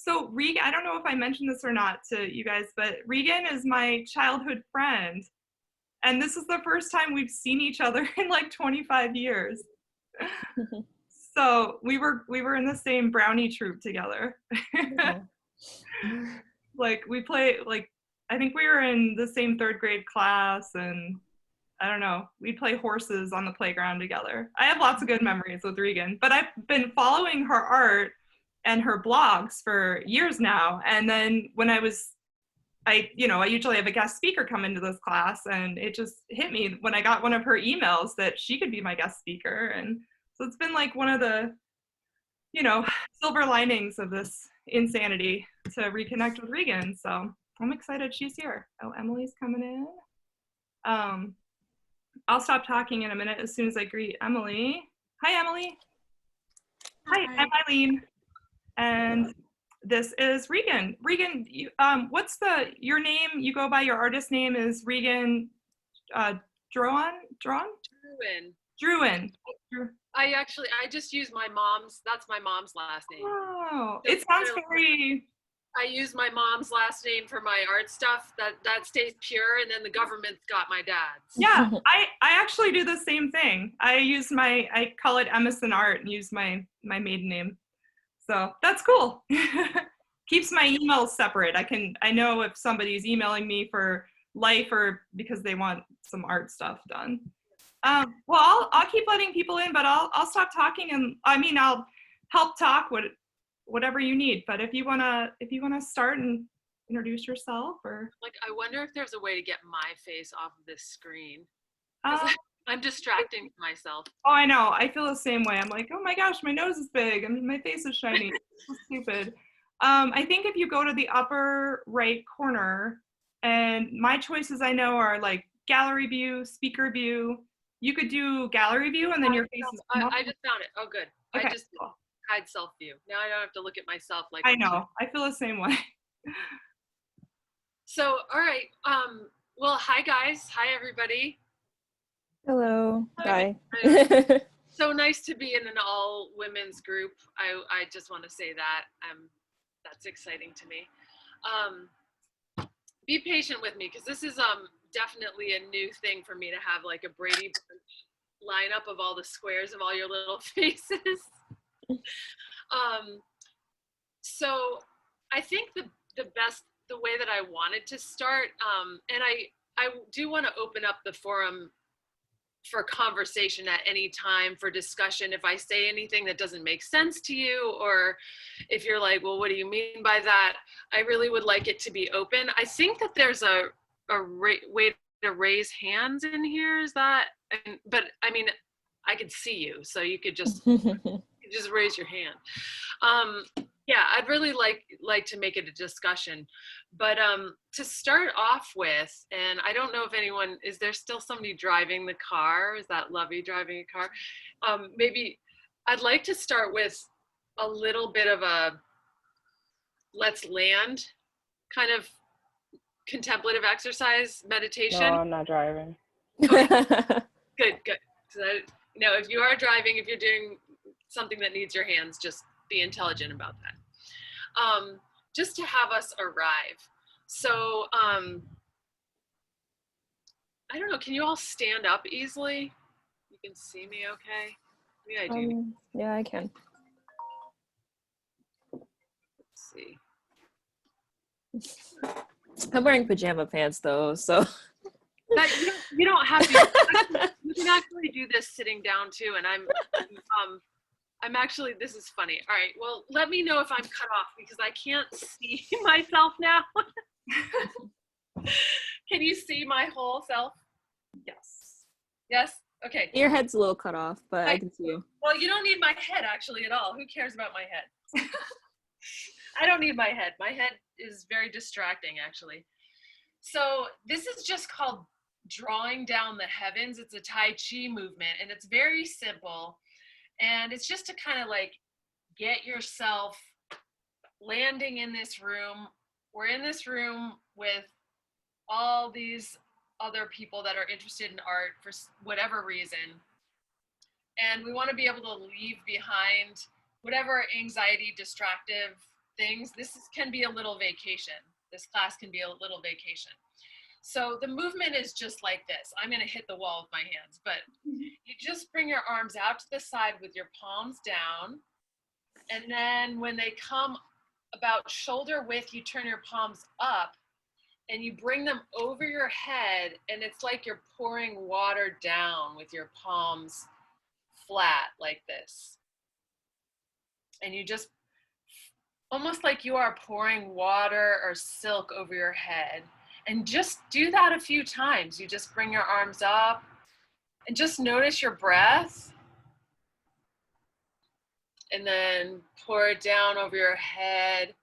So Regan, I don't know if I mentioned this or not to you guys, but Regan is my childhood friend. And this is the first time we've seen each other in like 25 years. So we were in the same brownie troupe together. Like we play, like I think we were in the same third grade class, and I don't know, we'd play horses on the playground together. I have lots of good memories with Regan, but I've been following her art and her blogs for years now. And then when I usually have a guest speaker come into this class, and it just hit me when I got one of her emails that she could be my guest speaker. And so it's been like one of the, silver linings of this insanity to reconnect with Regan. So I'm excited she's here. Oh, Emily's coming in. I'll stop talking in a minute as soon as I greet Emily. Hi, Emily. Hi, I'm Eileen. And this is Regan. Regan, what's your name? You go by your artist name is Regan Druin? Druin. I just use that's my mom's last name. Oh, it sounds very... I use my mom's last name for my art stuff. That stays pure, and then the government's got my dad's. Yeah, I actually do the same thing. I call it Emerson Art and use my maiden name. So that's cool. Keeps my emails separate. I know if somebody's emailing me for life or because they want some art stuff done. Well, I'll keep letting people in, but I'll stop talking, and I'll help talk whatever you need. But if you wanna start and introduce yourself, or like, I wonder if there's a way to get my face off of this screen. I'm distracting myself. Oh, I know. I feel the same way. I'm like, oh my gosh, my nose is big and my face is shiny. It's so stupid. I think if you go to the upper right corner, and my choices I know are like gallery view, speaker view. You could do gallery view, and then your face is. I just found it. Oh, good. Okay. I just hide self view. Now I don't have to look at myself like. I know. I feel the same way. So, all right. Well, hi guys. Hi everybody. Hello. Hi. So nice to be in an all women's group. I just want to say that. That's exciting to me. Be patient with me, because this is definitely a new thing for me to have like a Brady lineup of all the squares of all your little faces. So I think the way that I wanted to start, and I do want to open up the forum for conversation at any time, for discussion. If I say anything that doesn't make sense to you, or if you're like, well, what do you mean by that? I really would like it to be open. I think that there's a way to raise hands in here. Is that? But I mean, I could see you, so you could just just raise your hand. Yeah, I'd really like to make it a discussion. But to start off with, and I don't know if anyone, is there still somebody driving the car? Is that Lovey driving a car? Maybe I'd like to start with a little bit of a let's land kind of contemplative exercise, meditation. No, I'm not driving. Okay. Good. So, if you are driving, if you're doing something that needs your hands, just be intelligent about that. Just to have us arrive. So, I don't know, can you all stand up easily? You can see me okay? Maybe I do. Yeah, I can. Let's see. I'm wearing pajama pants though, so. You don't have to. You can actually do this sitting down too, and I'm actually, this is funny. All right, well, let me know if I'm cut off, because I can't see myself now. Can you see my whole self? Yes. Yes? Okay. Your head's a little cut off, but I can see you. Well, you don't need my head actually at all. Who cares about my head? I don't need my head. My head is very distracting actually. So this is just called drawing down the heavens. It's a Tai Chi movement, and it's very simple. And it's just to kind of like get yourself landing in this room. We're in this room with all these other people that are interested in art for whatever reason. And we want to be able to leave behind whatever anxiety, distractive things, can be a little vacation. This class can be a little vacation. So the movement is just like this. I'm gonna hit the wall with my hands, but you just bring your arms out to the side with your palms down. And then when they come about shoulder width, you turn your palms up and you bring them over your head, and it's like you're pouring water down with your palms flat like this. And you just, almost like you are pouring water or silk over your head. And just do that a few times. You just bring your arms up and just notice your breath. And then pour it down over your head.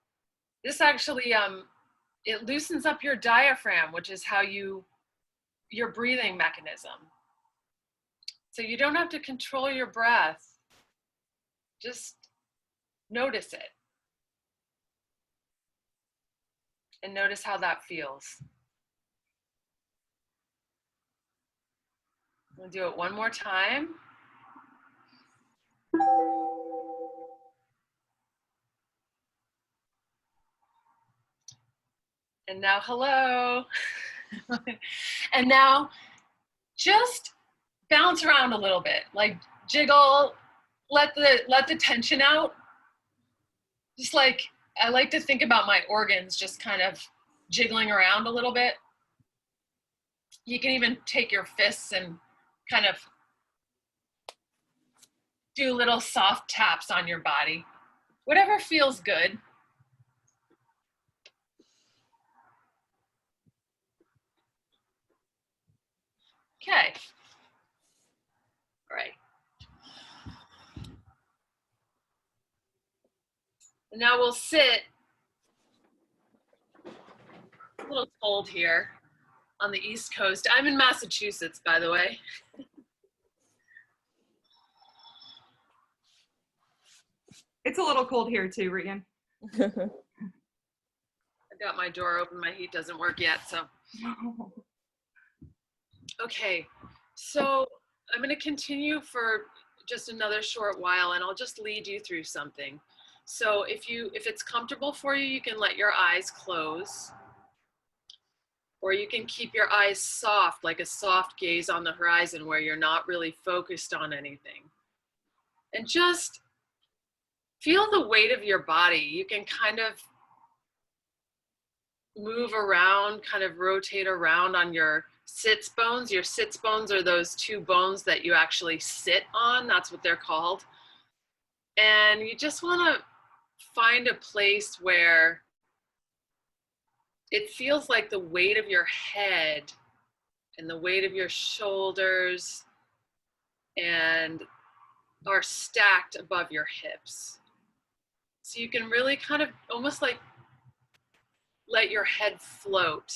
This actually, it loosens up your diaphragm, which is how your breathing mechanism. So you don't have to control your breath. Just notice it. And notice how that feels. We'll do it one more time. And now, hello. And now just bounce around a little bit, like jiggle, let the tension out. Just like, I like to think about my organs just kind of jiggling around a little bit. You can even take your fists and kind of do little soft taps on your body. Whatever feels good. Okay. All right. And now we'll sit. A little cold here on the East Coast. I'm in Massachusetts, by the way. It's a little cold here too, Regan. I got my door open. My heat doesn't work yet, so. Okay, so I'm going to continue for just another short while, and I'll just lead you through something. So if it's comfortable for you, you can let your eyes close, or you can keep your eyes soft, like a soft gaze on the horizon where you're not really focused on anything. And just feel the weight of your body. You can kind of move around, kind of rotate around on your sits bones. Your sits bones are those two bones that you actually sit on. That's what they're called. And you just want to find a place where it feels like the weight of your head and the weight of your shoulders and are stacked above your hips. So you can really kind of almost like let your head float,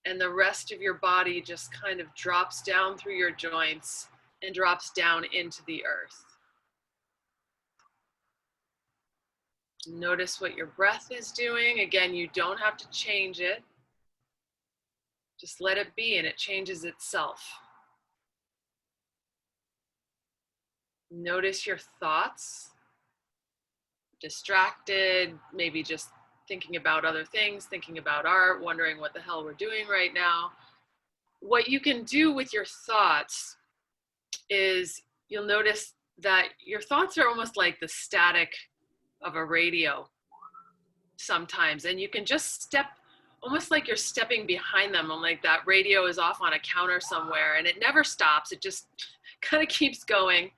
and the rest of your body just kind of drops down through your joints and drops down into the earth. Notice what your breath is doing. Again, you don't have to change it. Just let it be, and it changes itself. Notice your thoughts. Distracted, maybe just thinking about other things, thinking about art, wondering what the hell we're doing right now. What you can do with your thoughts is you'll notice that your thoughts are almost like the static of a radio sometimes, and you can just step, almost like you're stepping behind them, and like that radio is off on a counter somewhere and it never stops. It just kind of keeps going,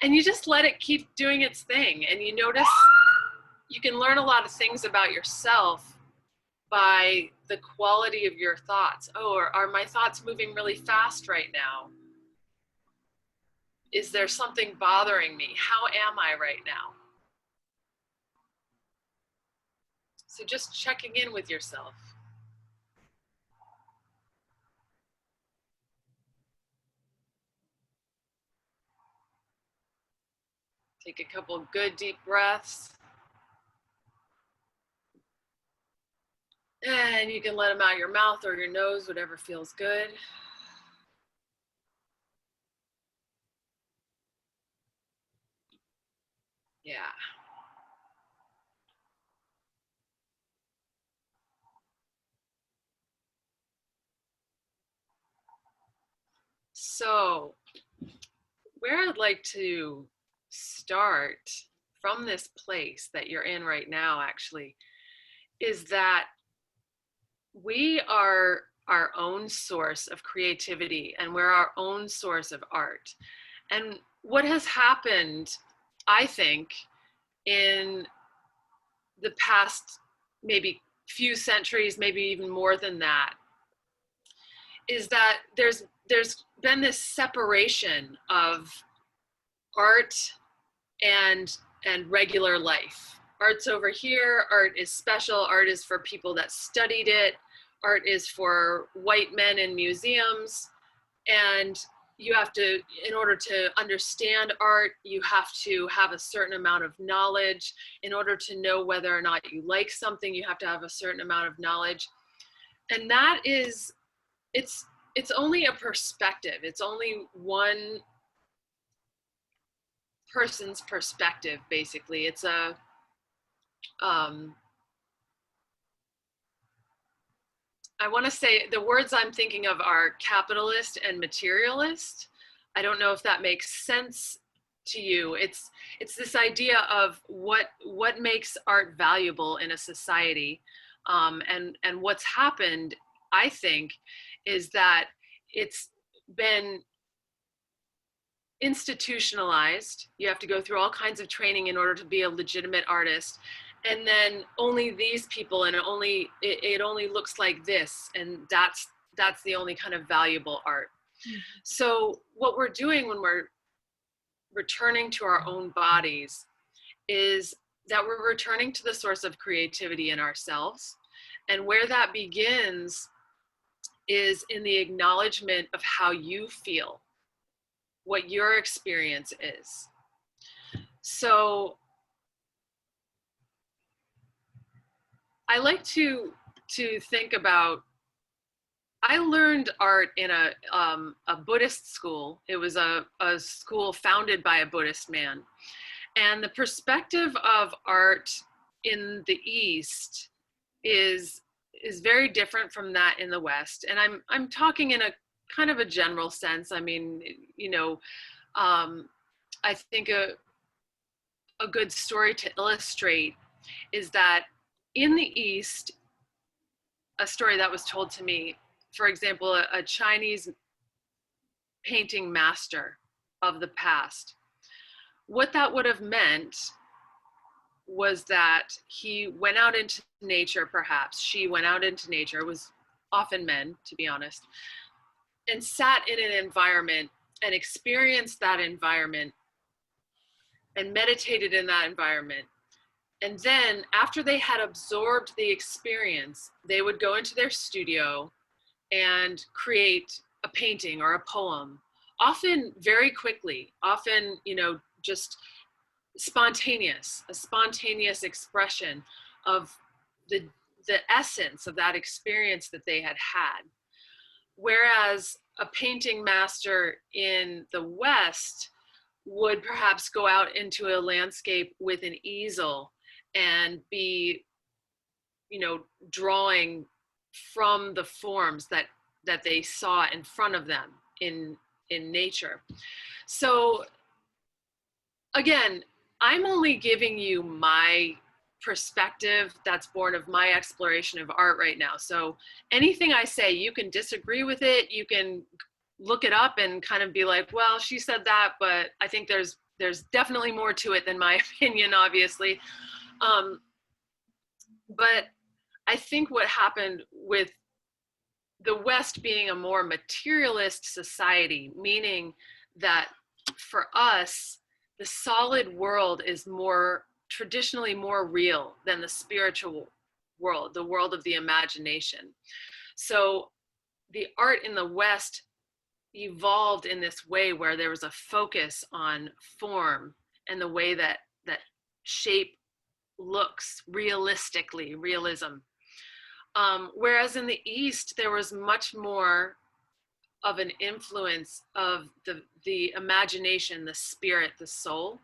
and you just let it keep doing its thing. And you notice you can learn a lot of things about yourself by the quality of your thoughts. Oh, are my thoughts moving really fast right now? Is there something bothering me? How am I right now? So just checking in with yourself. Take a couple good deep breaths. And you can let them out your mouth or your nose, whatever feels good. Yeah. So where I'd like to start from this place that you're in right now, actually, is that we are our own source of creativity and we're our own source of art. And what has happened, I think, in the past maybe few centuries, maybe even more than that, is that there's been this separation of art and regular life. Art's over here, art is special, art is for people that studied it, art is for white men in museums, and you have to, in order to understand art, you have to have a certain amount of knowledge. In order to know whether or not you like something, you have to have a certain amount of knowledge. And that is, it's only a perspective. It's only one person's perspective, basically. It's a, I want to say the words I'm thinking of are capitalist and materialist. I don't know if that makes sense to you. It's this idea of what makes art valuable in a society, and what's happened, I think, is that it's been institutionalized. You have to go through all kinds of training in order to be a legitimate artist. And then only these people, and it only looks like this, and that's the only kind of valuable art. Mm-hmm. So what we're doing when we're returning to our own bodies is that we're returning to the source of creativity in ourselves. And where that begins is in the acknowledgement of how you feel, what your experience is. So I like to think about, I learned art in a Buddhist school. It was a school founded by a Buddhist man. And the perspective of art in the East is very different from that in the West. And I'm talking in a kind of a general sense. I mean, you know, I think a good story to illustrate is that in the East, a story that was told to me, for example, a Chinese painting master of the past, what that would have meant was that he went out into nature, perhaps she went out into nature, it was often men, to be honest, and sat in an environment and experienced that environment and meditated in that environment. And then after they had absorbed the experience, they would go into their studio and create a painting or a poem, often very quickly, often, you know, just a spontaneous expression of the essence of that experience that they had had. Whereas a painting master in the West would perhaps go out into a landscape with an easel and be, you know, drawing from the forms that they saw in front of them in nature. So again, I'm only giving you my perspective that's born of my exploration of art right now. So anything I say, you can disagree with it, you can look it up and kind of be like, well, she said that, but I think there's definitely more to it than my opinion, obviously. But I think what happened with the West being a more materialist society, meaning that for us, the solid world is traditionally more real than the spiritual world, the world of the imagination. So the art in the West evolved in this way where there was a focus on form and the way that shape looks realistically, realism. Whereas in the East, there was much more of an influence of the imagination, the spirit, the soul.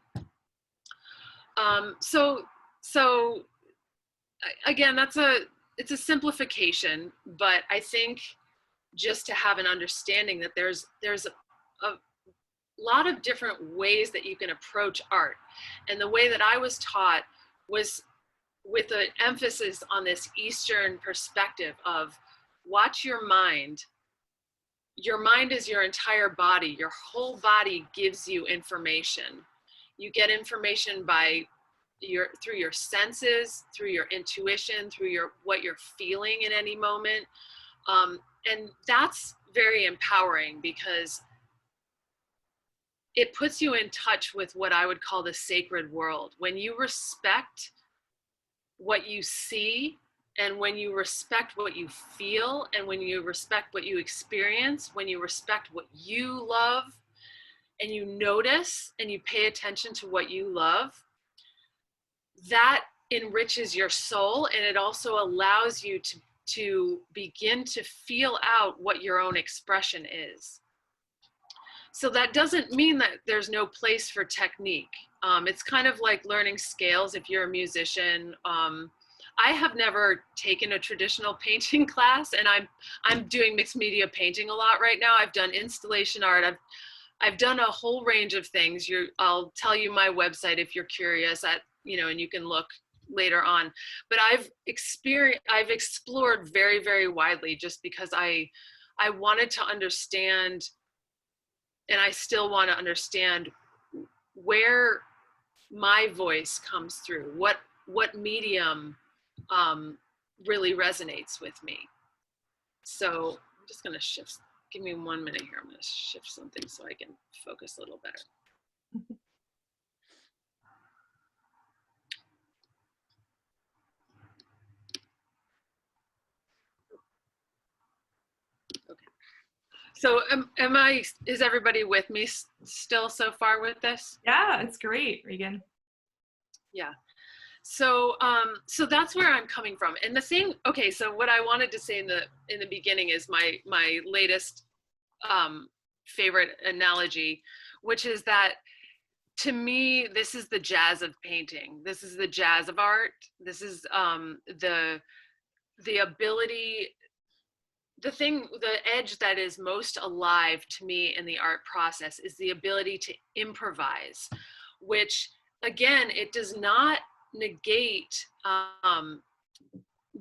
So again, it's a simplification, but I think just to have an understanding that there's a lot of different ways that you can approach art. And the way that I was taught was with an emphasis on this Eastern perspective of watch your mind. Your mind is your entire body. Your whole body gives you information. You get information through your senses, through your intuition, through what you're feeling in any moment. And that's very empowering because it puts you in touch with what I would call the sacred world. When you respect what you see, and when you respect what you feel, and when you respect what you experience, when you respect what you love, and you notice and you pay attention to what you love, that enriches your soul, and it also allows you to begin to feel out what your own expression is. So that doesn't mean that there's no place for technique. It's kind of like learning scales if you're a musician. I have never taken a traditional painting class, and I'm doing mixed media painting a lot right now. I've done installation art. I've done a whole range of things. I'll tell you my website if you're curious and you can look later on. But I've explored very, very widely just because I wanted to understand, and I still want to understand where my voice comes through, what medium really resonates with me. So I'm just going to shift. Give me 1 minute here. I'm going to shift something so I can focus a little better. Okay. So is everybody with me still so far with this? Yeah, it's great, Regan. Yeah. So that's where I'm coming from. And the same, okay, so what I wanted to say in the beginning is my latest favorite analogy, which is that to me, this is the jazz of painting. This is the jazz of art. This is the ability, the edge that is most alive to me in the art process is the ability to improvise, which again, it does not negate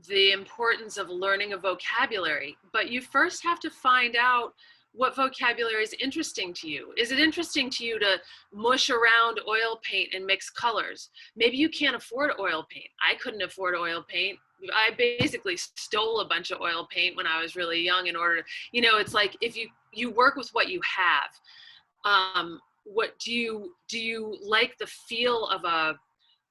the importance of learning a vocabulary, but you first have to find out what vocabulary is interesting to you. Is it interesting to you to mush around oil paint and mix colors? Maybe you can't afford oil paint. I couldn't afford oil paint. I basically stole a bunch of oil paint when I was really young in order to, it's like if you work with what you have. What do you like the feel of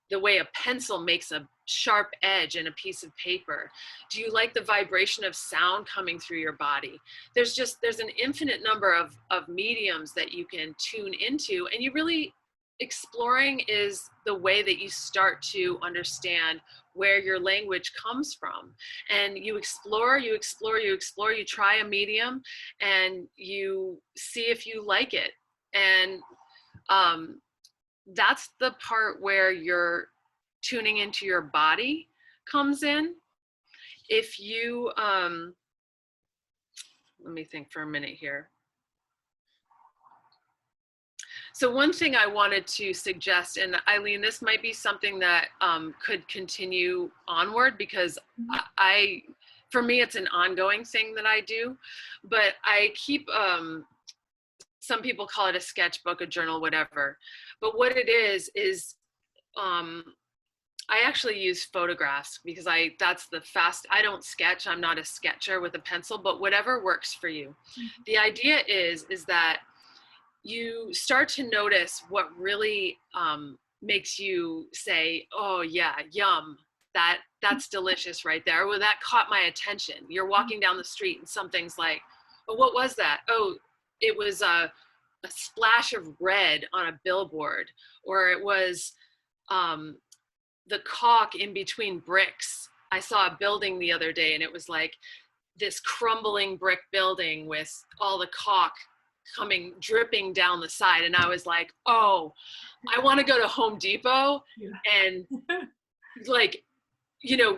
the way a pencil makes a sharp edge in a piece of paper? Do you like the vibration of sound coming through your body? There's an infinite number of mediums that you can tune into, and you really, exploring is the way that you start to understand where your language comes from. And you explore, you try a medium, and you see if you like it. And that's the part where you're tuning into your body comes in. If you, let me think for a minute here. So one thing I wanted to suggest, and Eileen, this might be something that could continue onward, because for me, it's an ongoing thing that I do, but I keep, some people call it a sketchbook, a journal, whatever. But what it is I actually use photographs because I don't sketch. I'm not a sketcher with a pencil, but whatever works for you. Mm-hmm. The idea is that you start to notice what really makes you say, oh yeah, yum, that's delicious right there. Well, that caught my attention. You're walking down the street and something's like, oh, what was that? Oh, it was a splash of red on a billboard, or it was the caulk in between bricks. I saw a building the other day, and it was like this crumbling brick building with all the caulk dripping down the side. And I was like, oh, I want to go to Home Depot and like,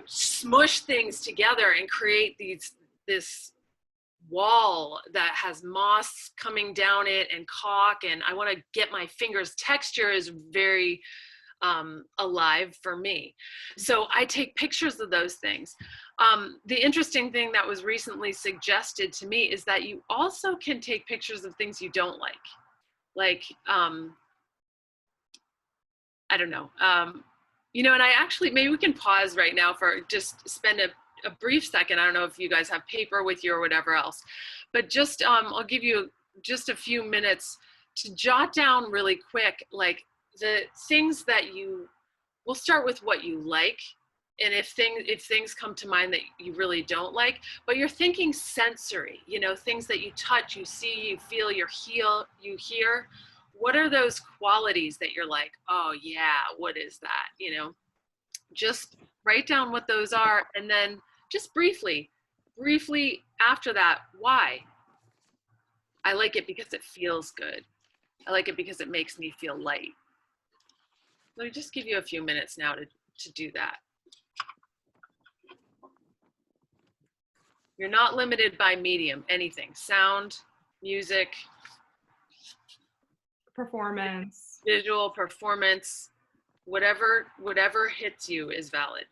smush things together and create this wall that has moss coming down it and caulk, and I want to get my fingers. Texture is very alive for me. So I take pictures of those things. The interesting thing that was recently suggested to me is that you also can take pictures of things you don't like. Like, I don't know, you know, and I actually, maybe we can pause right now for just spend a brief second. I don't know if you guys have paper with you or whatever else, but just, I'll give you just a few minutes to jot down really quick, like the things that we'll start with what you like. And if things come to mind that you really don't like, but you're thinking sensory, you know, things that you touch, you see, you feel, you hear, what are those qualities that you're like, oh yeah, what is that? You know, just write down what those are. And then just briefly after that, why? I like it because it feels good. I like it because it makes me feel light. Let me just give you a few minutes now to do that. You're not limited by medium, anything, sound, music, Performance. visual, performance, whatever hits you is valid.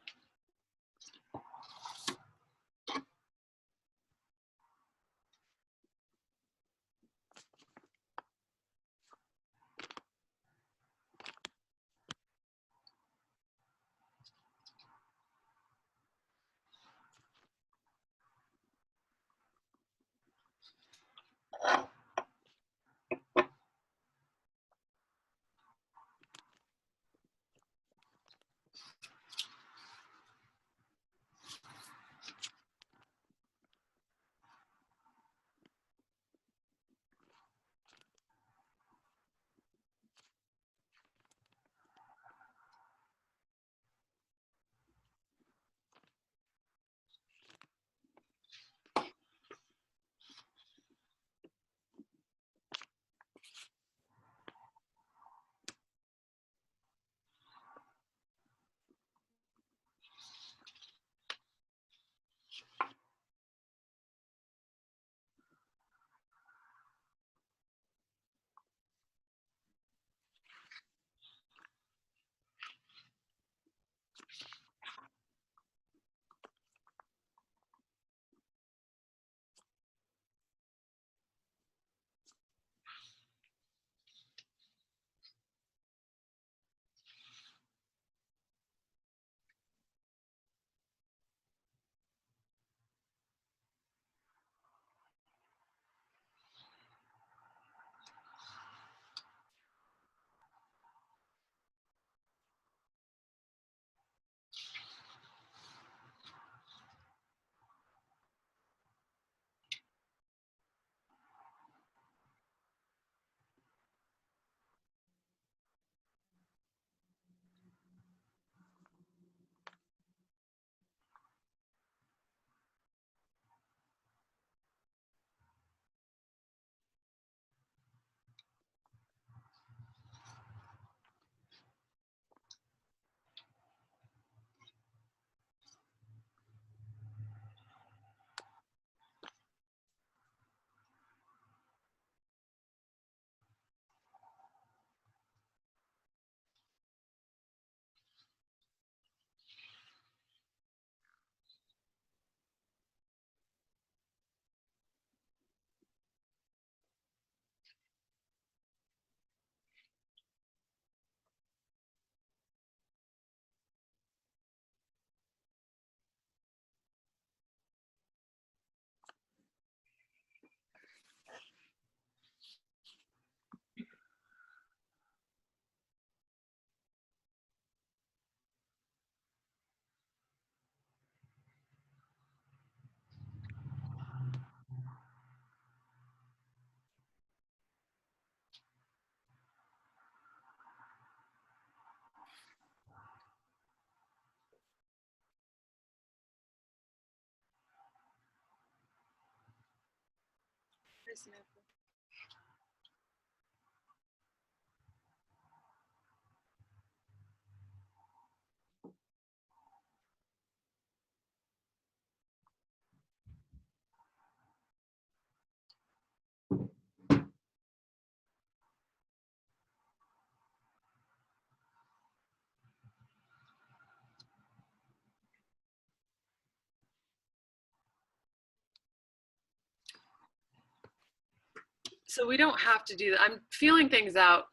So we don't have to do that. I'm feeling things out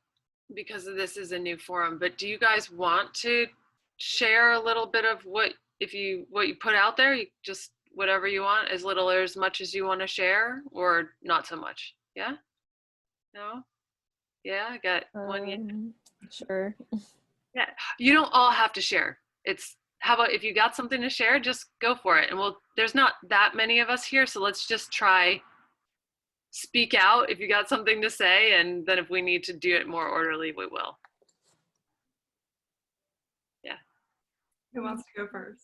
because this is a new forum, but do you guys want to share a little bit of what you put out there? You just whatever you want, as little or as much as you want to share, or not so much? Yeah? No? Yeah, I got one. Yeah. Sure. Yeah. You don't all have to share. It's how about if you got something to share, just go for it. And there's not that many of us here, so let's just try speak out if you got something to say, and then if we need to do it more orderly, we will. Yeah. Who wants to go first?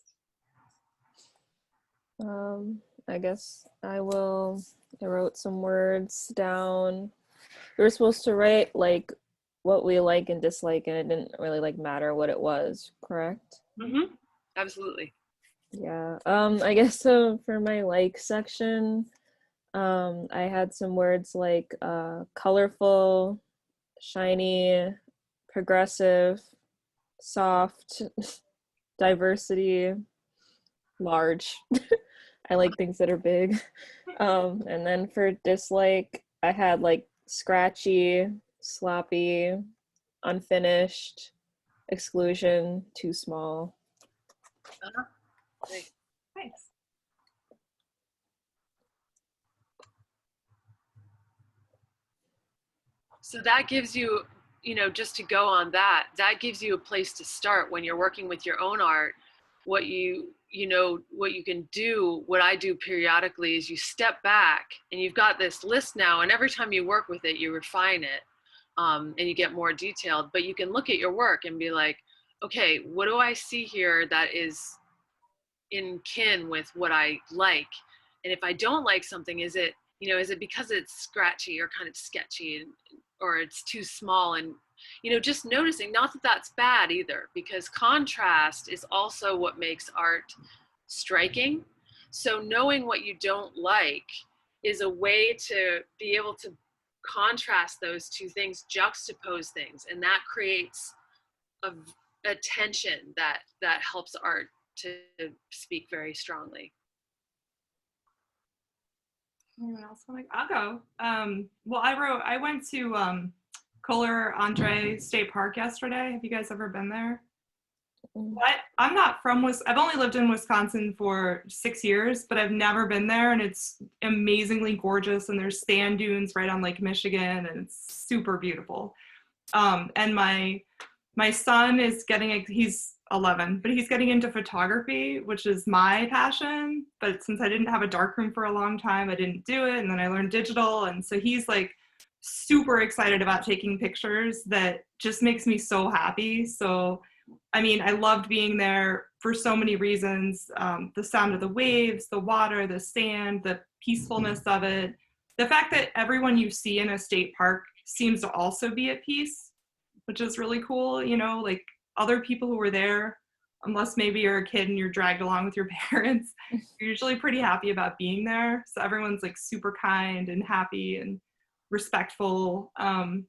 I guess I will. I wrote some words down. We were supposed to write like what we like and dislike, and it didn't really like matter what it was, correct? Mm-hmm. Absolutely. Yeah. I guess so for my like section, I had some words like colorful, shiny, progressive, soft, diversity, large. I like things that are big. And then for dislike, I had like scratchy, sloppy, unfinished, exclusion, too small. Uh-huh. Nice. Nice. So that gives you, just to go on that gives you a place to start when you're working with your own art. What what you can do, what I do periodically is you step back and you've got this list now, and every time you work with it, you refine it, and you get more detailed, but you can look at your work and be like, okay, what do I see here that is in kin with what I like? And if I don't like something, is it because it's scratchy or kind of sketchy, or it's too small? And just noticing, not that that's bad either, because contrast is also what makes art striking. So knowing what you don't like is a way to be able to contrast those two things, juxtapose things, and that creates a tension that helps art to speak very strongly. Anyone else want to? I'll go. Well, I went to Kohler Andre State Park yesterday. Have you guys ever been there? I'm not from I've only lived in Wisconsin for 6 years, but I've never been there, and it's amazingly gorgeous, and there's sand dunes right on Lake Michigan, and it's super beautiful. And my son is he's 11, but he's getting into photography, which is my passion. But since I didn't have a darkroom for a long time, I didn't do it. And then I learned digital. And so he's like super excited about taking pictures. That just makes me so happy. So, I mean, I loved being there for so many reasons. The sound of the waves, the water, the sand, the peacefulness of it. The fact that everyone you see in a state park seems to also be at peace, which is really cool. Like other people who were there, unless maybe you're a kid and you're dragged along with your parents, you're usually pretty happy about being there. So everyone's like super kind and happy and respectful. And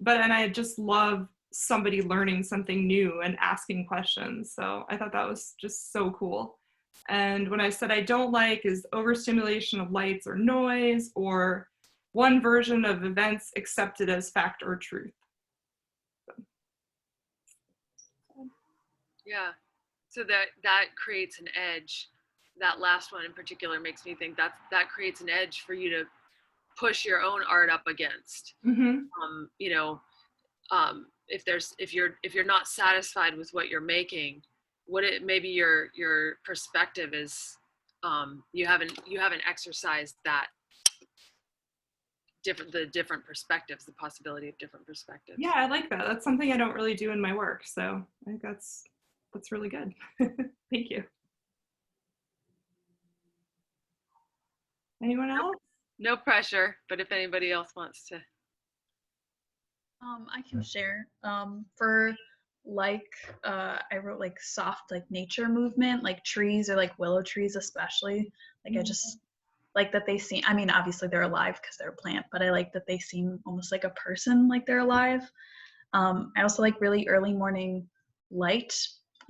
I just love somebody learning something new and asking questions. So I thought that was just so cool. And when I said I don't like is overstimulation of lights or noise, or one version of events accepted as fact or truth. Yeah. So that creates an edge. That last one in particular makes me think that creates an edge for you to push your own art up against. Mm-hmm. If you're not satisfied with what you're making, maybe your perspective is, you haven't exercised that the different perspectives, the possibility of different perspectives. Yeah, I like that. That's something I don't really do in my work. So I think that's really good. Thank you. Anyone else? No pressure, but if anybody else wants to. I can share. For I wrote like soft, like nature movement, like trees or like willow trees especially. Like I just like that they seem, I mean, obviously they're alive because they're a plant, but I like that they seem almost like a person, like they're alive. I also like really early morning light.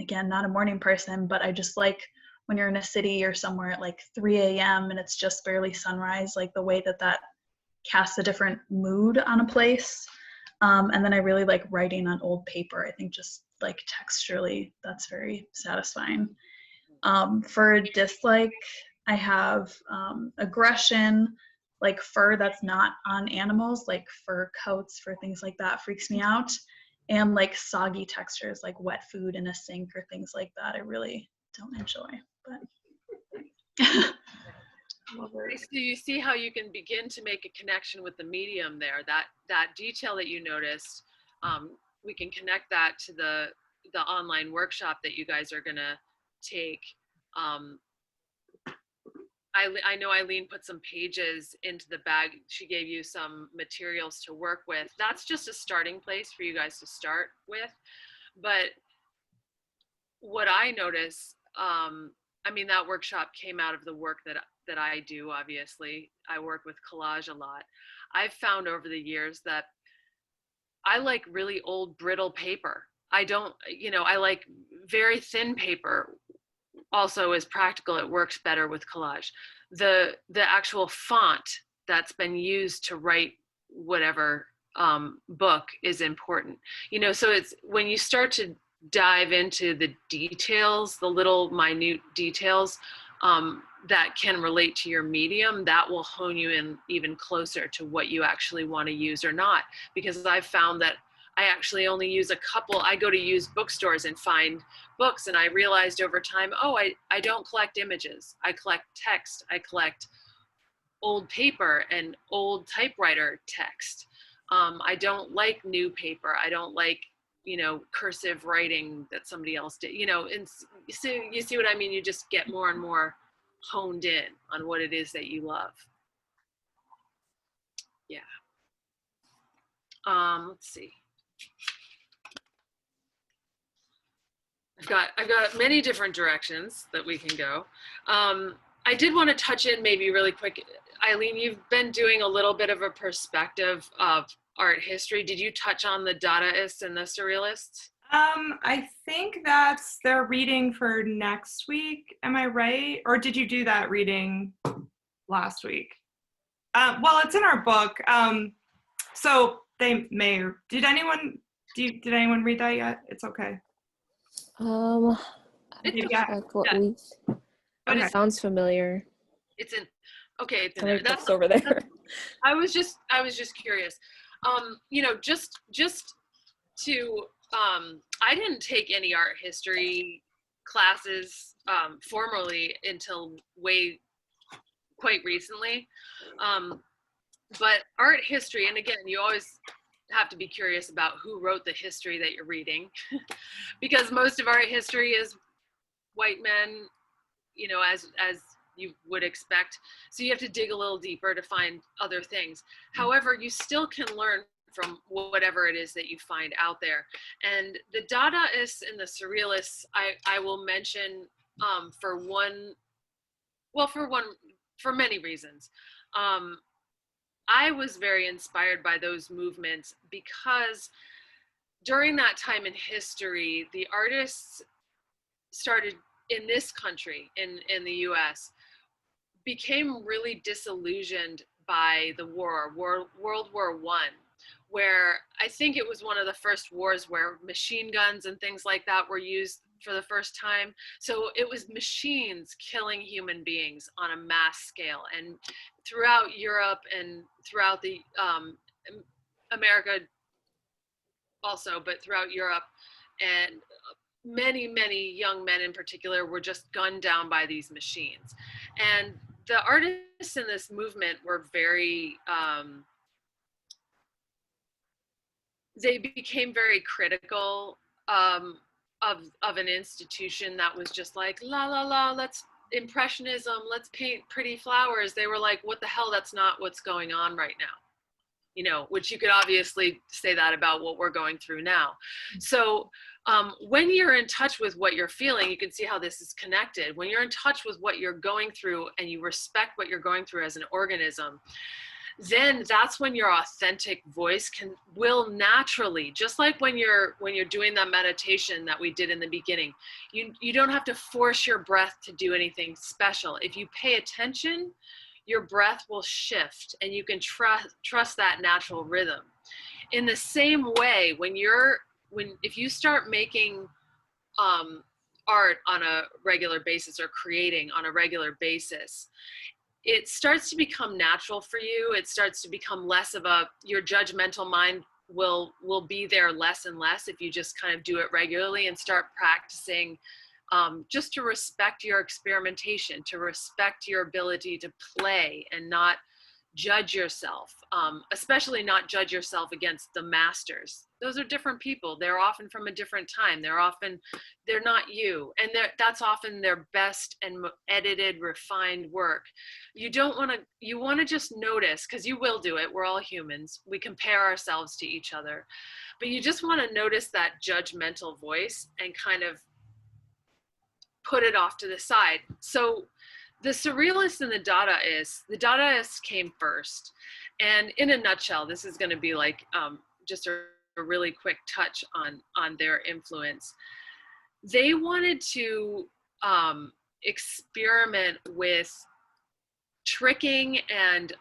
Again, not a morning person, but I just like when you're in a city or somewhere at like 3 a.m. and it's just barely sunrise, like the way that casts a different mood on a place. And then I really like writing on old paper. I think just like texturally, that's very satisfying. For dislike, I have aggression, like fur that's not on animals, like fur coats, for things like that freaks me out. And like soggy textures, like wet food in a sink or things like that, I really don't enjoy. But So you see how you can begin to make a connection with the medium there. That detail that you noticed, we can connect that to the online workshop that you guys are gonna take. I know Eileen put some pages into the bag. She gave you some materials to work with. That's just a starting place for you guys to start with. But what I notice, I mean, that workshop came out of the work that I do, obviously. I work with collage a lot. I've found over the years that I like really old, brittle paper. I don't, I like very thin paper. Also is practical. It works better with collage. The actual font that's been used to write whatever book is important. So it's when you start to dive into the details, the little minute details that can relate to your medium, that will hone you in even closer to what you actually want to use or not. Because I've found that I actually only use a couple. I go to used bookstores and find books, and I realized over time, I don't collect images. I collect text. I collect old paper and old typewriter text. I don't like new paper. I don't like, cursive writing that somebody else did, and so you see what I mean? You just get more and more honed in on what it is that you love. Yeah. Let's see. I've got many different directions that we can go. I did want to touch in maybe really quick. Eileen, you've been doing a little bit of a perspective of art history. Did you touch on the Dadaists and the Surrealists? I think that's their reading for next week. Am I right? Or did you do that reading last week? Well, it's in our book. So they may. Did anyone read that yet? It's okay. I It's check what we. Okay. It sounds familiar. It's in. Okay, it's in Somebody there. That's over there. I was just curious. Just to I didn't take any art history classes formally until quite recently. But art history, and again, you always have to be curious about who wrote the history that you're reading, because most of art history is white men, as you would expect. So you have to dig a little deeper to find other things. However, you still can learn from whatever it is that you find out there. And the Dadaists and the Surrealists, I will mention for many reasons. I was very inspired by those movements because during that time in history, the artists started in this country, in the US, became really disillusioned by the World War I, where I think it was one of the first wars where machine guns and things like that were used for the first time. So it was machines killing human beings on a mass scale. And throughout Europe and throughout the America also, but throughout Europe, and many, many young men in particular were just gunned down by these machines. And the artists in this movement were very, they became very critical of an institution that was just like, la, la, la, let's impressionism, let's paint pretty flowers. They were like, what the hell, that's not what's going on right now. Which you could obviously say that about what we're going through now. So when you're in touch with what you're feeling, you can see how this is connected. When you're in touch with what you're going through and you respect what you're going through as an organism, then that's when your authentic voice will naturally, just like when you're doing that meditation that we did in the beginning, you don't have to force your breath to do anything special. If you pay attention, your breath will shift and you can trust that natural rhythm. In the same way, if you start making art on a regular basis or creating on a regular basis, it starts to become natural for you. It starts to become less of your judgmental mind will be there less and less if you just kind of do it regularly and start practicing just to respect your experimentation, to respect your ability to play and not judge yourself, especially not judge yourself against the masters. Those are different people. They're often from a different time. They're not you. And that's often their best and edited, refined work. You want to just notice, because you will do it. We're all humans. We compare ourselves to each other. But you just want to notice that judgmental voice and kind of put it off to the side. So the Surrealists and the Dadaists came first. And in a nutshell, this is going to be like just a really quick touch on their influence. They wanted to experiment with tricking and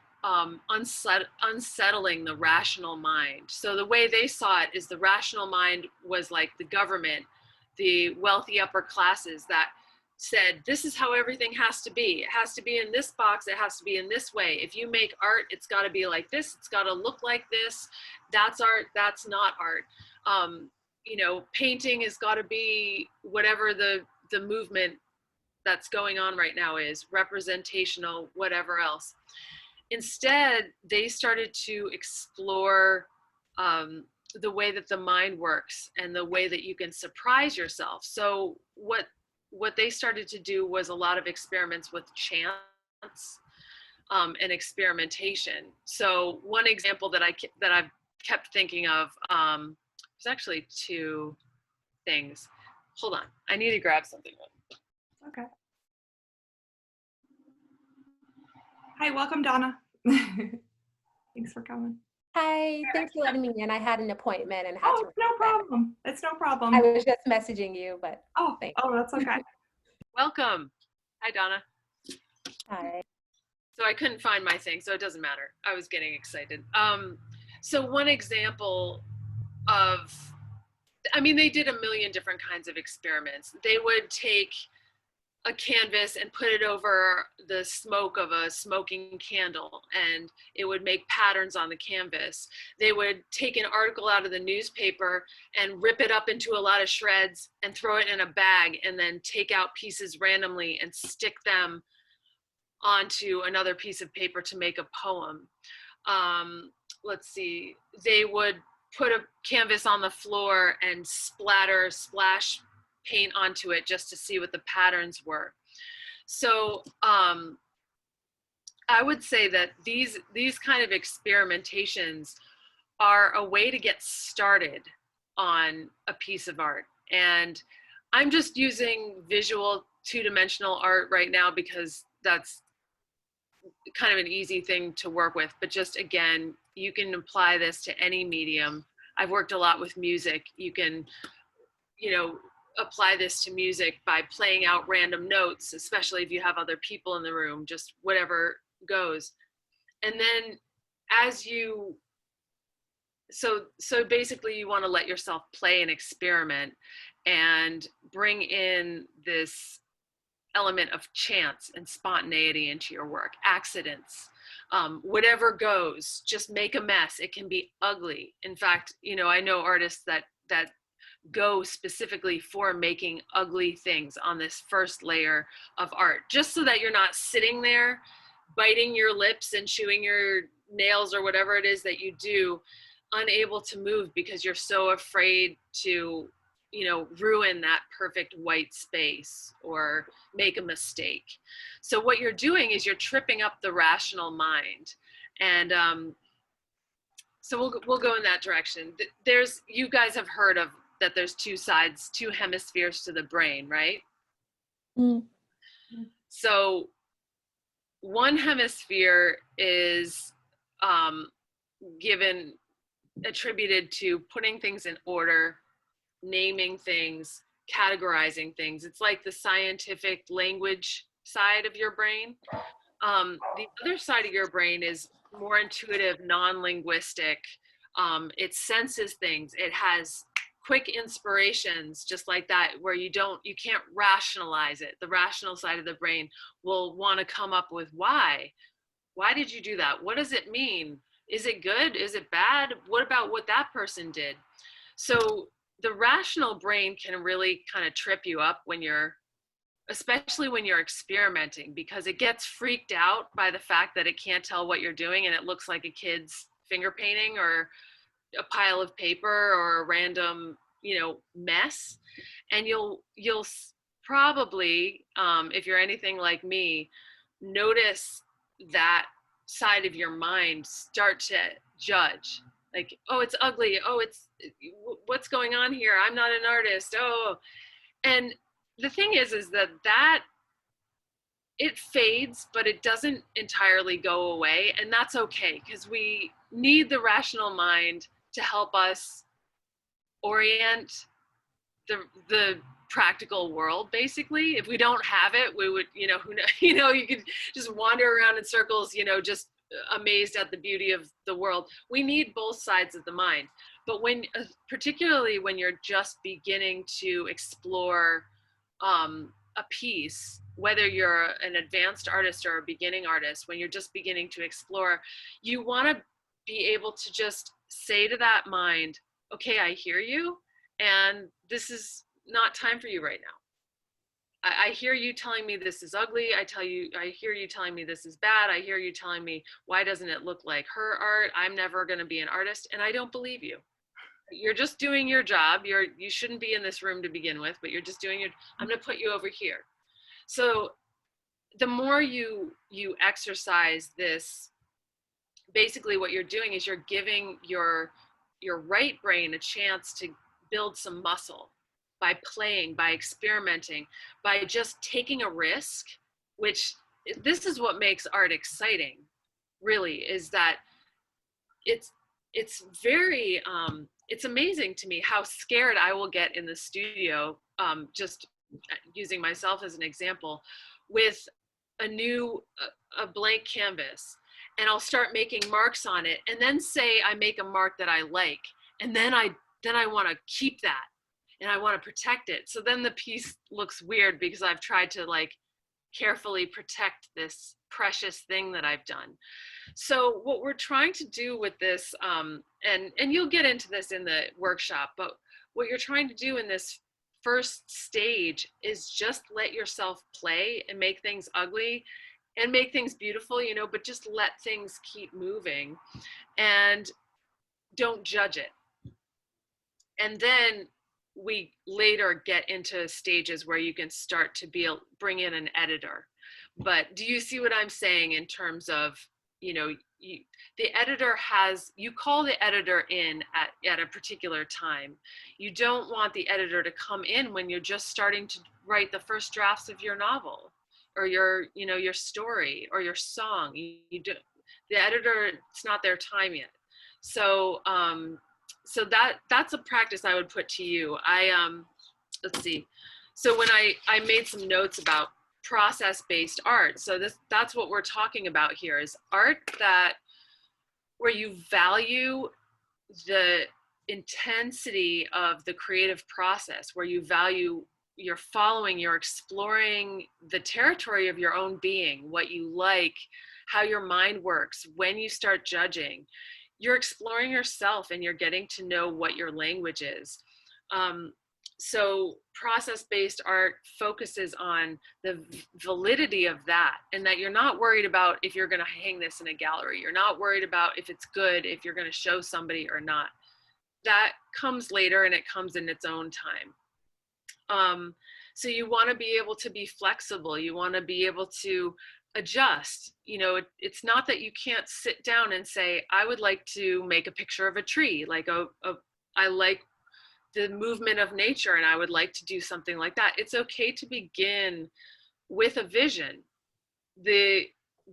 unsettling the rational mind. So the way they saw it is the rational mind was like the government, the wealthy upper classes that said, this is how everything has to be. It has to be in this box. It has to be in this way. If you make art, it's got to be like this. It's got to look like this. That's art. That's not art. Painting has got to be whatever the movement that's going on right now is, representational, whatever else. Instead, they started to explore the way that the mind works and the way that you can surprise yourself. So what they started to do was a lot of experiments with chance and experimentation. So one example that I've kept thinking of, there's actually two things. Hold on, I need to grab something. Okay. Hi, welcome, Donna. Thanks for coming. Hi, thanks for letting me in. I had an appointment and had to. Oh, no problem. It's no problem. I was just messaging you, but thanks. Oh, that's okay. Welcome. Hi, Donna. Hi. So I couldn't find my thing, so it doesn't matter. I was getting excited. So one example of, they did a million different kinds of experiments. They would take a canvas and put it over the smoke of a smoking candle, and it would make patterns on the canvas. They would take an article out of the newspaper and rip it up into a lot of shreds and throw it in a bag, and then take out pieces randomly and stick them onto another piece of paper to make a poem. Let's see, they would put a canvas on the floor and splash paint onto it just to see what the patterns were. So I would say that these kind of experimentations are a way to get started on a piece of art. And I'm just using visual two-dimensional art right now because that's kind of an easy thing to work with. But just again, you can apply this to any medium. I've worked a lot with music. You can, apply this to music by playing out random notes, especially if you have other people in the room, just whatever goes. And then so basically you want to let yourself play and experiment and bring in this element of chance and spontaneity into your work, accidents, whatever goes, just make a mess. It can be ugly. In fact, I know artists that go specifically for making ugly things on this first layer of art, just so that you're not sitting there biting your lips and chewing your nails or whatever it is that you do, unable to move because you're so afraid to, ruin that perfect white space or make a mistake. So what you're doing is you're tripping up the rational mind. And so we'll go in that direction. You guys have heard of that there's two hemispheres to the brain, right? Mm. So one hemisphere is attributed to putting things in order, naming things, categorizing things. It's like the scientific language side of your brain. The other side of your brain is more intuitive, non-linguistic. It senses things. It has quick inspirations, just like that, where you can't rationalize it. The rational side of the brain will want to come up with why. Why did you do that? What does it mean? Is it good? Is it bad? What about what that person did? So the rational brain can really kind of trip you up especially when you're experimenting, because it gets freaked out by the fact that it can't tell what you're doing and it looks like a kid's finger painting or a pile of paper or a random, mess. And you'll probably, if you're anything like me, notice that side of your mind start to judge, like, oh, it's ugly, oh, what's going on here, I'm not an artist, oh. And the thing is that it fades, but it doesn't entirely go away, and that's okay, because we need the rational mind to help us orient the practical world. Basically, if we don't have it, we would, you could just wander around in circles, just amazed at the beauty of the world. We need both sides of the mind. But particularly when you're just beginning to explore a piece, whether you're an advanced artist or a beginning artist, when you're just beginning to explore, you want to be able to just say to that mind, okay, I hear you, and this is not time for you right now. I hear you telling me this is ugly. I hear you telling me this is bad. I hear you telling me, why doesn't it look like her art? I'm never going to be an artist, and I don't believe you. You're just doing your job. You shouldn't be in this room to begin with, but you're just doing I'm going to put you over here. So the more you exercise this, basically what you're doing is you're giving your right brain a chance to build some muscle by playing, by experimenting, by just taking a risk, which this is what makes art exciting, really, is that it's very, it's amazing to me how scared I will get in the studio, just using myself as an example, with a blank canvas, and I'll start making marks on it, and then say I make a mark that I like, and then I want to keep that, and I want to protect it. So then the piece looks weird because I've tried to carefully protect this precious thing that I've done. So what we're trying to do with this, and you'll get into this in the workshop, but what you're trying to do in this first stage is just let yourself play and make things ugly and make things beautiful, but just let things keep moving and don't judge it. And then we later get into stages where you can start to bring in an editor. But do you see what I'm saying in terms of, the editor you call the editor in at a particular time. You don't want the editor to come in when you're just starting to write the first drafts of your novel or your story or your song. The editor, it's not their time yet. So, so that's a practice I would put to you. Let's see. So when I made some notes about process-based art. So that's what we're talking about here, is art where you value the intensity of the creative process, where you value you're exploring the territory of your own being, what you like, how your mind works. When you start judging, you're exploring yourself and you're getting to know what your language is. So process-based art focuses on the validity of that, and that you're not worried about if you're going to hang this in a gallery. You're not worried about if it's good, if you're going to show somebody or not. That comes later, and it comes in its own time. So you want to be able to be flexible. You want to be able to adjust. It's not that you can't sit down and say, I would like to make a picture of a tree, I like the movement of nature and I would like to do something like that. It's okay to begin with a vision. The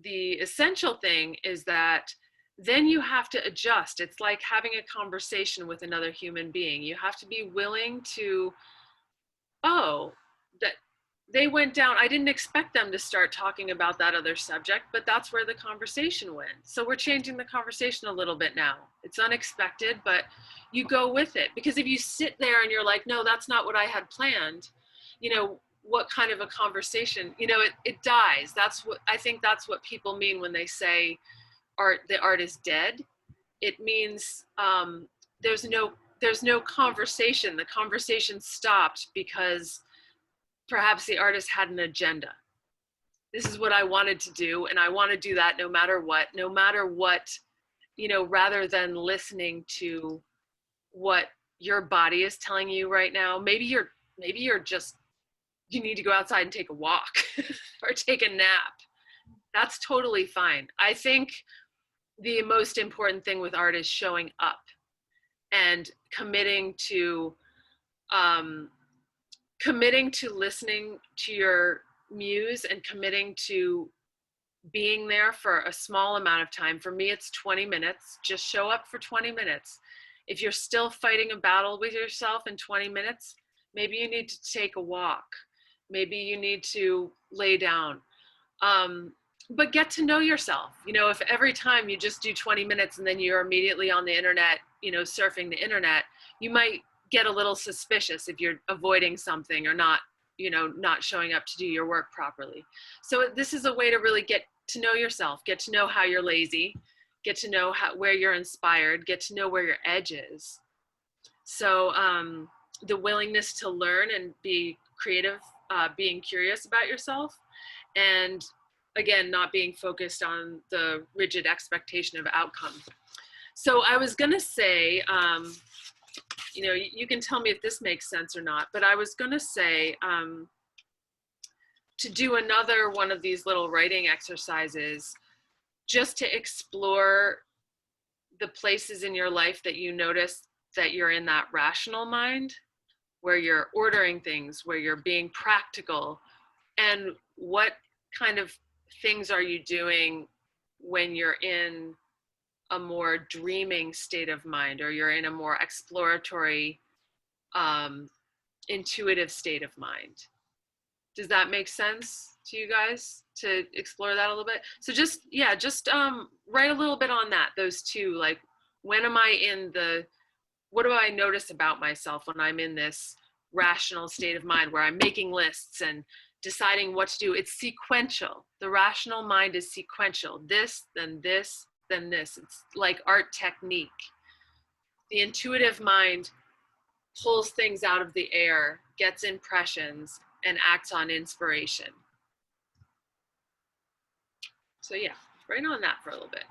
essential thing is that then you have to adjust. It's like having a conversation with another human being. You have to be willing to, they went down. I didn't expect them to start talking about that other subject, but that's where the conversation went. So we're changing the conversation a little bit now. It's unexpected, but you go with it, because if you sit there and you're like, no, that's not what I had planned, you know, what kind of a conversation, you know, it dies. That's what I think, that's what people mean when they say the art is dead. It means there's no conversation. The conversation stopped because perhaps the artist had an agenda. This is what I wanted to do, and I want to do that no matter what, you know, rather than listening to what your body is telling you right now. Maybe you're just, you need to go outside and take a walk or take a nap. That's totally fine. I think the most important thing with art is showing up and committing to listening to your muse and committing to being there for a small amount of time. For me, it's 20 minutes. Just show up for 20 minutes. If you're still fighting a battle with yourself in 20 minutes, maybe you need to take a walk. Maybe you need to lay down. But get to know yourself. You know, if every time you just do 20 minutes and then you're immediately on the internet, you know, surfing the internet, you might get a little suspicious if you're avoiding something or not, you know, not showing up to do your work properly. So this is a way to really get to know yourself, get to know how you're lazy, get to know where you're inspired, get to know where your edge is. So the willingness to learn and be creative, being curious about yourself, and again, not being focused on the rigid expectation of outcome. So I was gonna say, you know, you can tell me if this makes sense or not, but I was gonna say to do another one of these little writing exercises, just to explore the places in your life that you notice that you're in that rational mind, where you're ordering things, where you're being practical, and what kind of things are you doing when you're in a more dreaming state of mind, or you're in a more exploratory, intuitive state of mind. Does that make sense to you guys, to explore that a little bit? So just write a little bit on that, those two, like, when am I in what do I notice about myself when I'm in this rational state of mind where I'm making lists and deciding what to do? It's sequential. The rational mind is sequential. This, then this, then this. It's like art technique. The intuitive mind pulls things out of the air, gets impressions, and acts on inspiration. So yeah, write on that for a little bit.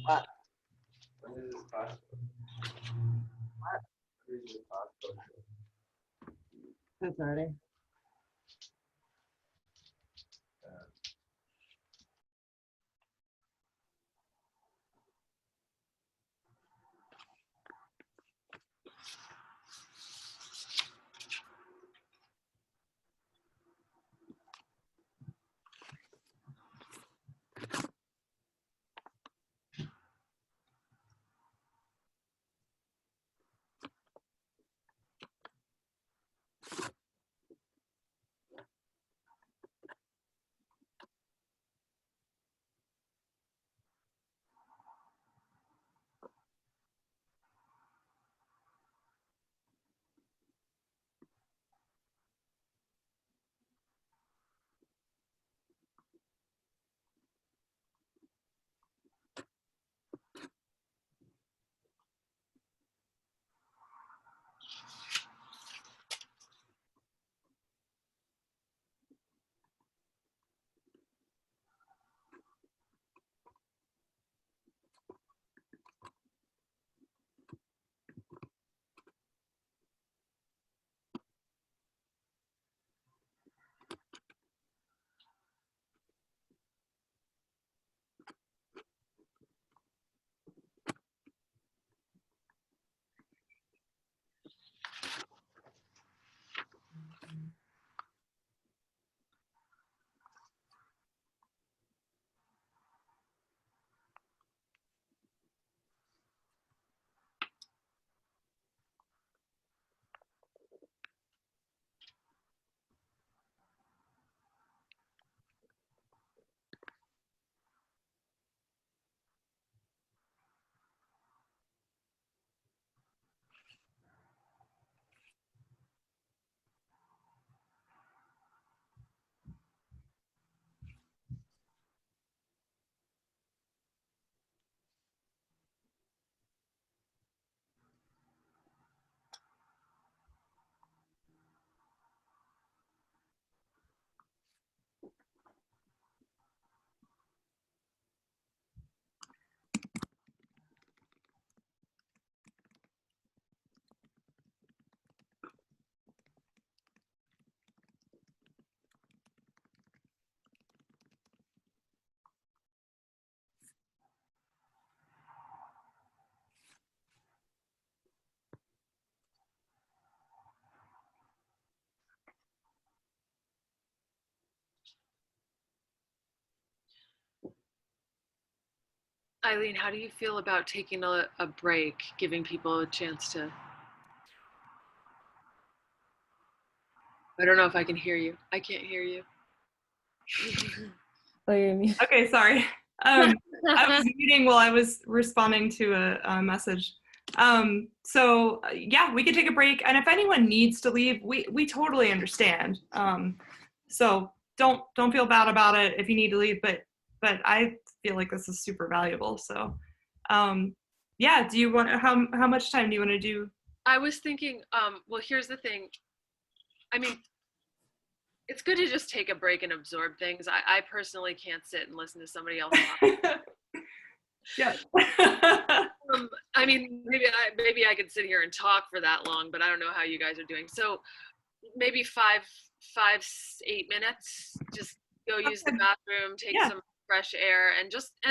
What? When is this class? What? 2:30. Eileen, how do you feel about taking a break, giving people a chance to? I don't know if I can hear you. I can't hear you. Oh, you're mute. Okay, sorry. I was muting while I was responding to a message. So yeah, we could take a break, and if anyone needs to leave, we totally understand. So don't feel bad about it if you need to leave, but I feel like this is super valuable. So yeah, do you want, how much time do you want to do? I was thinking, well, here's the thing. I mean, it's good to just take a break and absorb things. I personally can't sit and listen to somebody else talk. Yeah. I mean, maybe I could sit here and talk for that long, but I don't know how you guys are doing. So maybe 8 minutes. Just go use the bathroom, take some fresh air, and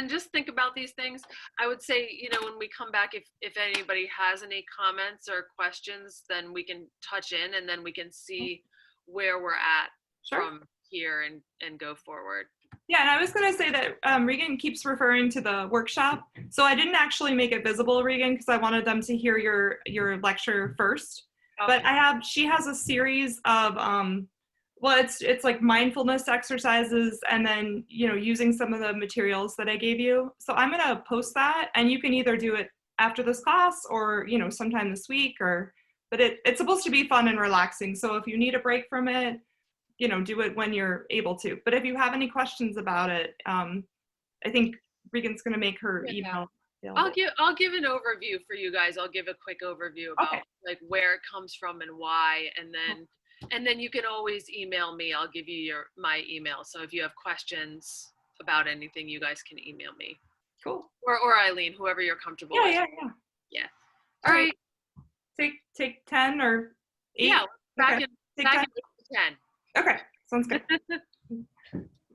just think about these things. I would say, you know, when we come back, if anybody has any comments or questions, then we can touch in, and then we can see where we're at from here and go forward. Yeah, and I was going to say that Regan keeps referring to the workshop. So I didn't actually make it visible, Regan, because I wanted them to hear your lecture first. Okay. But she has a series of, well, it's like mindfulness exercises, and then, you know, using some of the materials that I gave you. So I'm going to post that, and you can either do it after this class or, you know, sometime this week, but it's supposed to be fun and relaxing. So if you need a break from it, you know, do it when you're able to. But if you have any questions about it, I think Regan's going to make her email available. I'll give an overview for you guys. I'll give a quick overview about like where it comes from and why, and then you can always email me. I'll give you my email. So if you have questions about anything, you guys can email me. Cool. Or Eileen, whoever you're comfortable with. Yeah. All right. Take 10 or 8. Yeah, back in 10. Okay, sounds good. Let's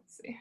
see.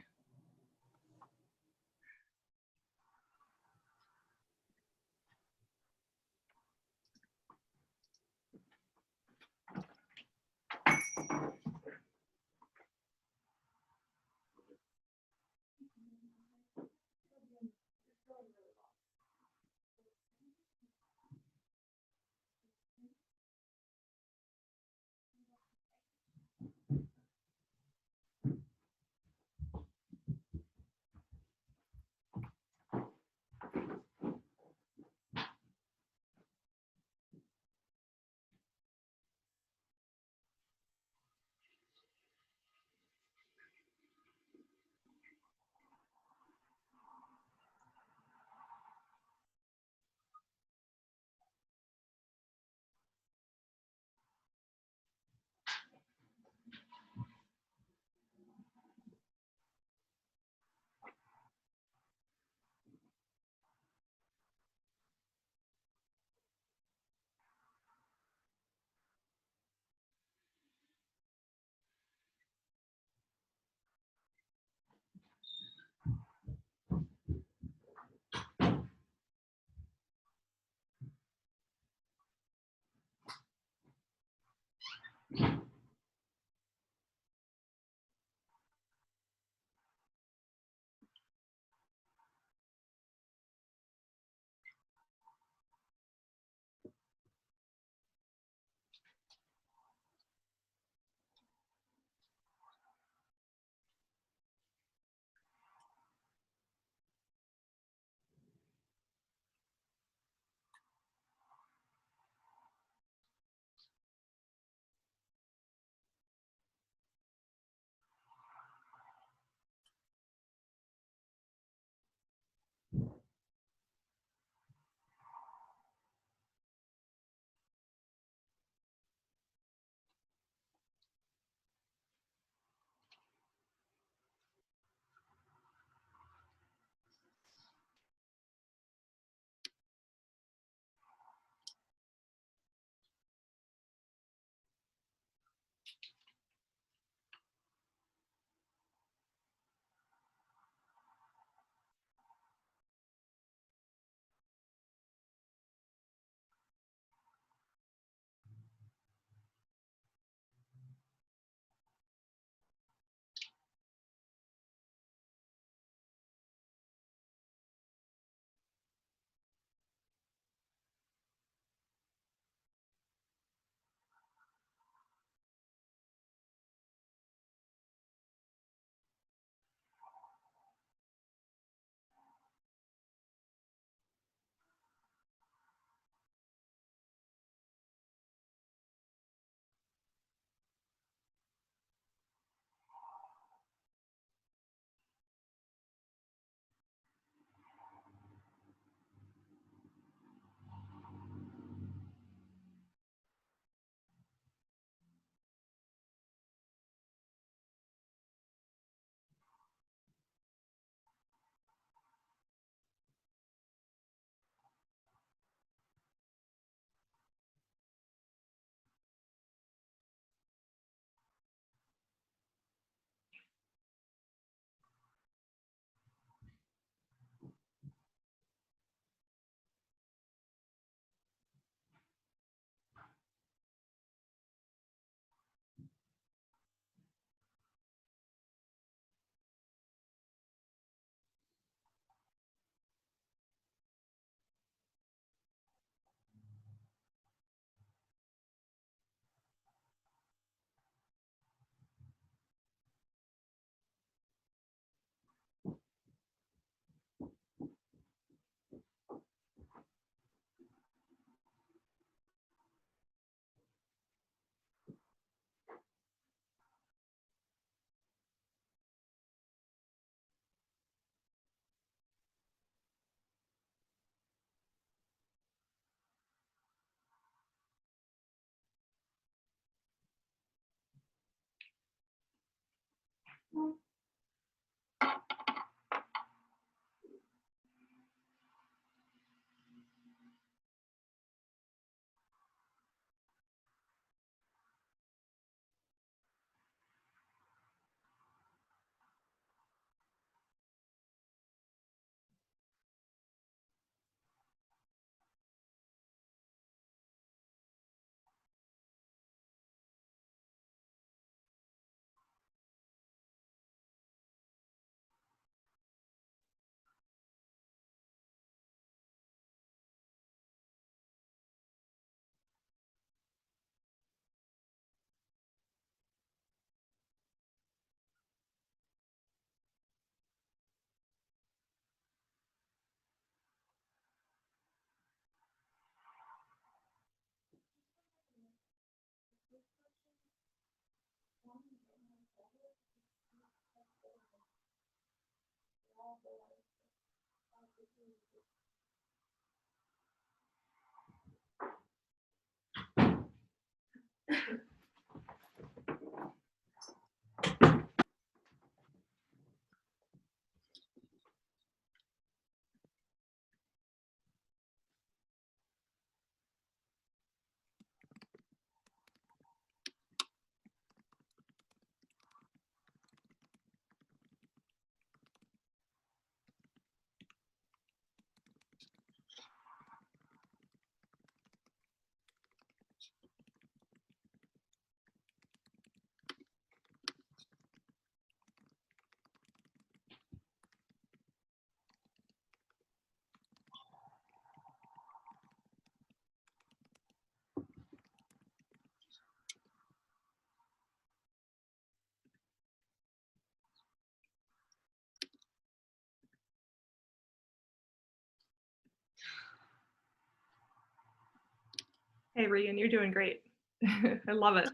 Hey, Regan, you're doing great. I love it.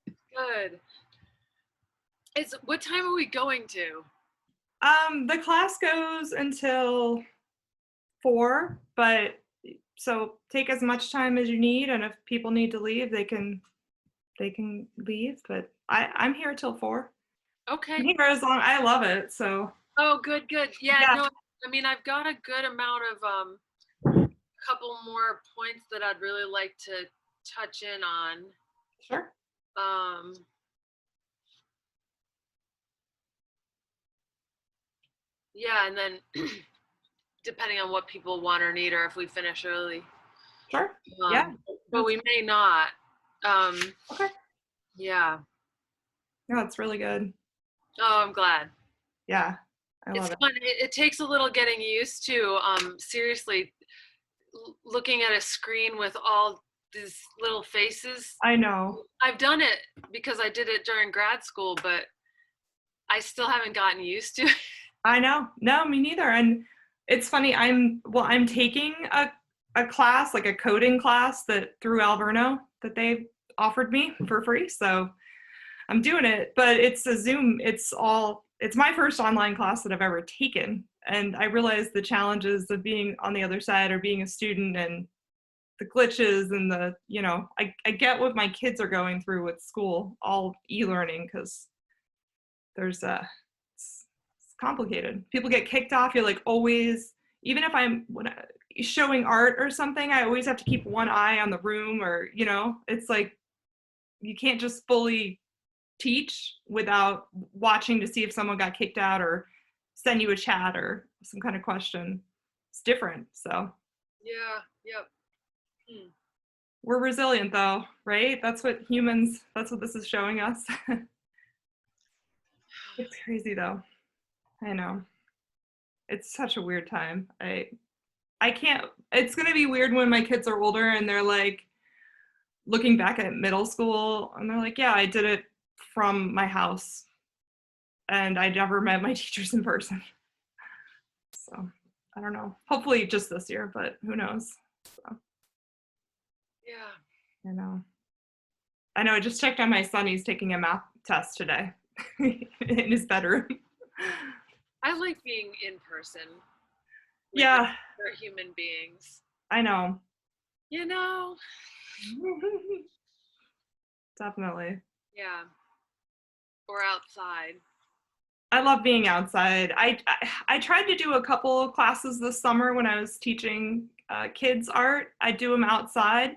Good. What time are we going to? The class goes until 4, but so take as much time as you need, and if people need to leave, they can leave. But I'm here till 4. Okay. I'm here as long. I love it. So. Oh, good, good. Yeah, Yeah. no, I mean, I've got a good amount of couple more points that I'd really like to touch in on. Sure. Yeah, and then depending on what people want or need, or if we finish early. Sure. Yeah. But we may not. Okay. Yeah. No, it's really good. Oh, I'm glad. Yeah. I love It's it. fun. It takes a little getting used to. Seriously, looking at a screen with all these little faces. I know. I've done it because I did it during grad school, but I still haven't gotten used to it. I know. No, me neither. And it's funny. I'm taking a class, like a coding class that through Alverno that they offered me for free. So I'm doing it, but it's a Zoom. It's my first online class that I've ever taken. And I realized the challenges of being on the other side or being a student and the glitches and I get what my kids are going through with school, all e-learning, because there's it's complicated. People get kicked off. You're like always, even if I'm showing art or something, I always have to keep one eye on the room, or it's like you can't just fully teach without watching to see if someone got kicked out or send you a chat or some kind of question. It's different. So Yeah. Yep. we're resilient though, right? That's what this is showing us. It's crazy though. I know. It's such a weird time. I can't, it's gonna be weird when my kids are older and they're like looking back at middle school and they're like, yeah, I did it from my house and I never met my teachers in person. So I don't know. Hopefully just this year, but who knows? So, Yeah. I know. I just checked on my son. He's taking a math test today in his bedroom. I like being in person. Yeah. For human beings. I know. Definitely. Yeah. Or outside. I love being outside. I tried to do a couple of classes this summer when I was teaching kids art. I do them outside,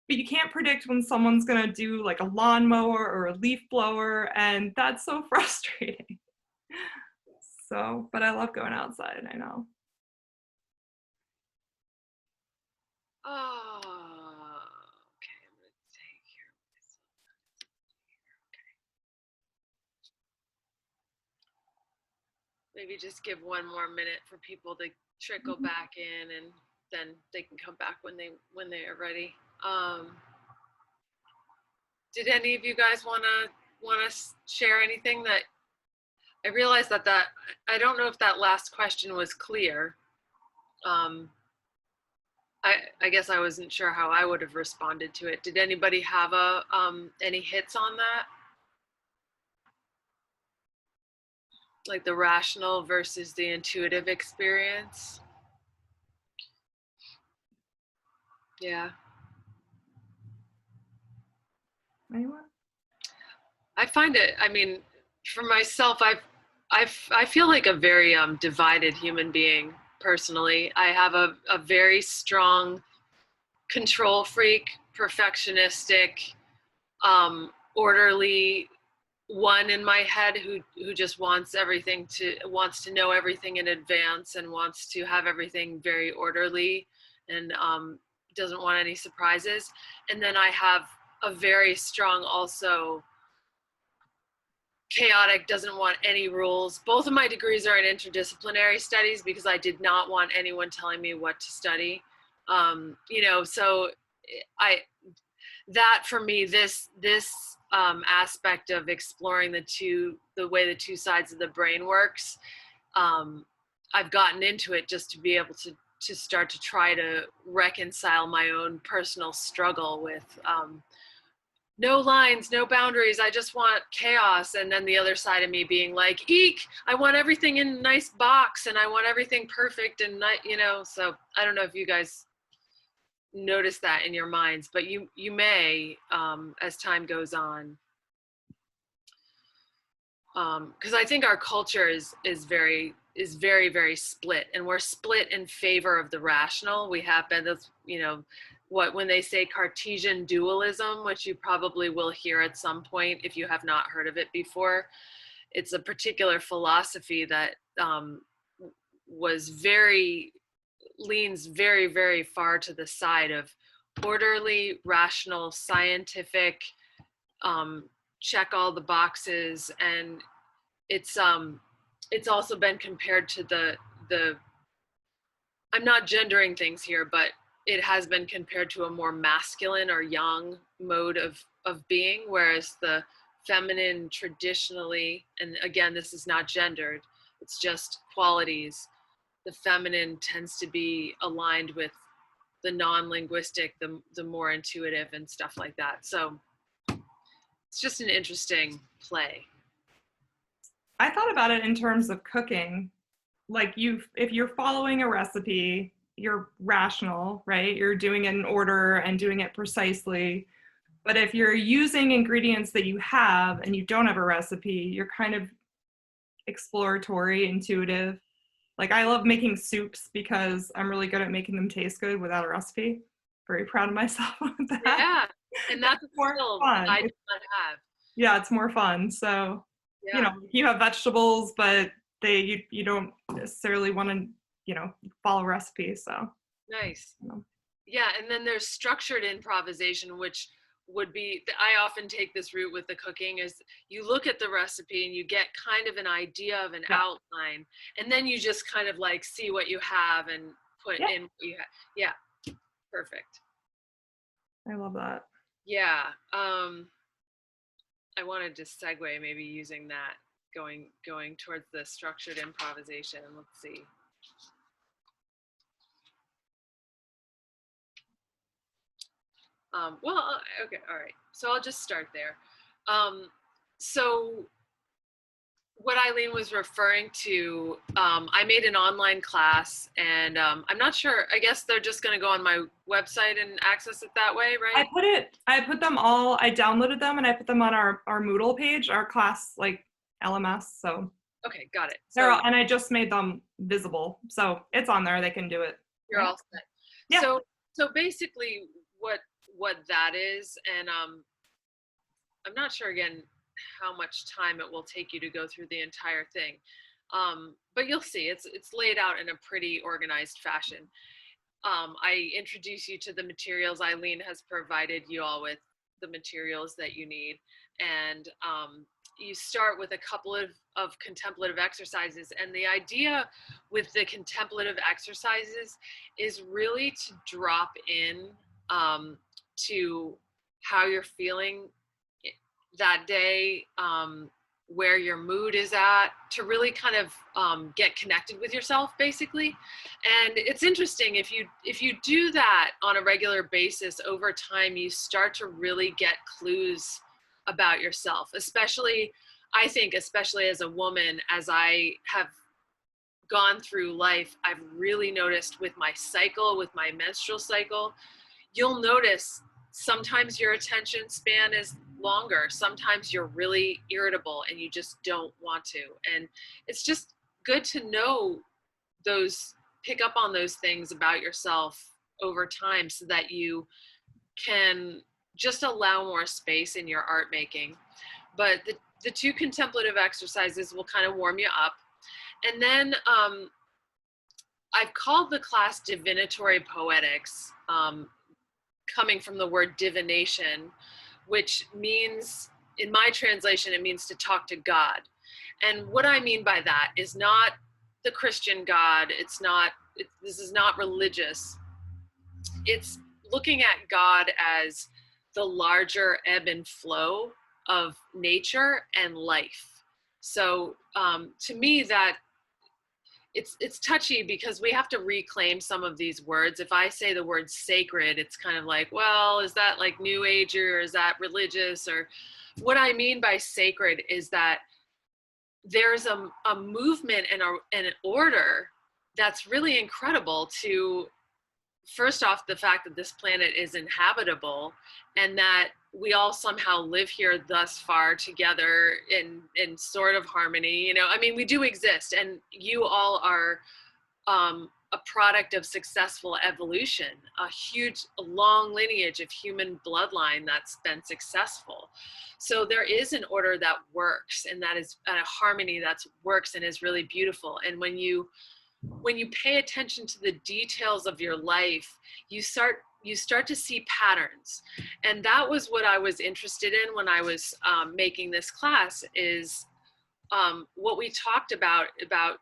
but you can't predict when someone's gonna do like a lawnmower or a leaf blower, and that's so frustrating. So, but I love going outside, I know. Oh, okay. I'm gonna take care of myself. Okay. Maybe just give one more minute for people to trickle back in, and then they can come back when they are ready. Did any of you guys wanna share anything? That I realized that I don't know if that last question was clear. I guess I wasn't sure how I would have responded to it. Did anybody have any hits on that? Like the rational versus the intuitive experience? Yeah. Anyone? I find it, I mean, for myself, I feel like a very divided human being personally. I have a very strong control freak, perfectionistic, orderly one in my head who just wants to know everything in advance and wants to have everything very orderly and doesn't want any surprises. And then I have a very strong also chaotic, doesn't want any rules. Both of my degrees are in interdisciplinary studies because I did not want anyone telling me what to study. So that for me, this aspect of exploring the way the two sides of the brain works, I've gotten into it just to be able to start to try to reconcile my own personal struggle with no lines, no boundaries, I just want chaos. And then the other side of me being like, eek, I want everything in a nice box and I want everything perfect and so I don't know if you guys notice that in your minds, but you may as time goes on. Because I think our culture is very, very split, and we're split in favor of the rational. We have been this, when they say Cartesian dualism, which you probably will hear at some point if you have not heard of it before. It's a particular philosophy that leans very, very far to the side of orderly, rational, scientific, check all the boxes. And it's also been compared to the I'm not gendering things here, but it has been compared to a more masculine or yang mode of being, whereas the feminine traditionally, and again, this is not gendered, it's just qualities, the feminine tends to be aligned with the non-linguistic, the more intuitive and stuff like that. So it's just an interesting play. I thought about it in terms of cooking. Like if you're following a recipe, you're rational, right? You're doing it in order and doing it precisely. But if you're using ingredients that you have and you don't have a recipe, you're kind of exploratory, intuitive. Like I love making soups because I'm really good at making them taste good without a recipe. Very proud of myself with that. Yeah, and that's more fun. I did not have. Yeah, it's more fun. So, yeah. You have vegetables, but you don't necessarily want to, follow recipes. So nice. Yeah, and then there's structured improvisation, which would be, I often take this route with the cooking, is you look at the recipe and you get kind of an idea of an outline, and then you just kind of like see what you have and put in what you have. Yeah, perfect. I love that. Yeah, I wanted to segue maybe using that, going towards the structured improvisation. Let's see. Okay, all right. So I'll just start there. So what Eileen was referring to, I made an online class, and I'm not sure, I guess they're just gonna go on my website and access it that way, right? I downloaded them and I put them on our Moodle page, our class, like LMS. So Okay, got it. They're So all, and I just made them visible, so it's on there. They can do it. you're all set. Yeah. So basically what that is, and I'm not sure again how much time it will take you to go through the entire thing. But you'll see it's laid out in a pretty organized fashion. I introduce you to the materials. Eileen has provided you all with the materials that you need. And you start with a couple of contemplative exercises. And the idea with the contemplative exercises is really to drop in to how you're feeling that day, where your mood is at, to really kind of get connected with yourself, basically. And it's interesting, if you do that on a regular basis, over time you start to really get clues about yourself, especially, I think, especially as a woman. As I have gone through life, I've really noticed with my cycle, with my menstrual cycle, you'll notice sometimes your attention span is longer. Sometimes you're really irritable and you just don't want to. And it's just good to know those, pick up on those things about yourself over time, so that you can just allow more space in your art making. But the two contemplative exercises will kind of warm you up. And then I've called the class Divinatory Poetics, coming from the word divination, which means, in my translation, it means to talk to God. And what I mean by that is not the Christian God. This is not religious. It's looking at God as the larger ebb and flow of nature and life. So to me, that it's touchy, because we have to reclaim some of these words. If I say the word sacred, it's kind of like, well, is that like New Age, or is that religious? Or what I mean by sacred is that there's a movement and an order that's really incredible to, first off, the fact that this planet is inhabitable, and that we all somehow live here thus far together in sort of harmony. You know, I mean, we do exist, and you all are a product of successful evolution, a huge, long lineage of human bloodline that's been successful. So there is an order that works, and that is a harmony that works and is really beautiful. And when you pay attention to the details of your life, you start to see patterns. And that was what I was interested in when I was making this class, is what we talked about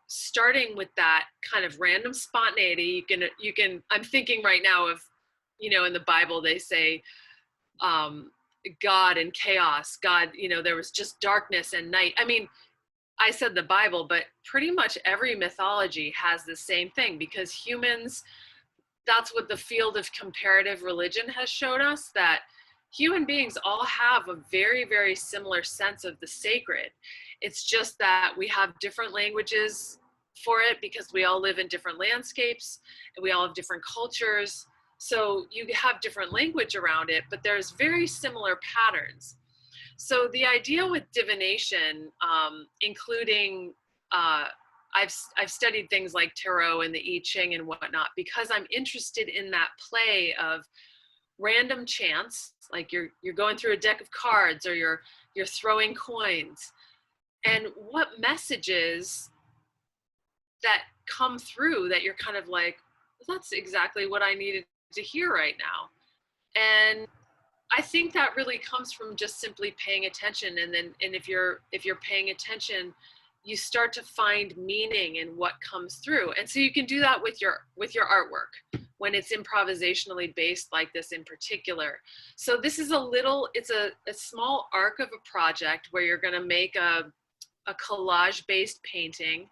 starting with that kind of random spontaneity. You can, I'm thinking right now of, you know, in the Bible, they say, God and chaos, God, you know, there was just darkness and night. I mean, I said the Bible, but pretty much every mythology has the same thing, because humans, that's what the field of comparative religion has showed us, that human beings all have a very, very similar sense of the sacred. It's just that we have different languages for it, because we all live in different landscapes and we all have different cultures. So you have different language around it, but there's very similar patterns. So the idea with divination, including, I've studied things like tarot and the I Ching and whatnot, because I'm interested in that play of random chance, like you're going through a deck of cards, or you're throwing coins, and what messages that come through that you're kind of like, well, that's exactly what I needed to hear right now. And I think that really comes from just simply paying attention. And if you're paying attention, you start to find meaning in what comes through. And so you can do that with your artwork when it's improvisationally based like this in particular. So this is it's a small arc of a project where you're going to make a collage based painting.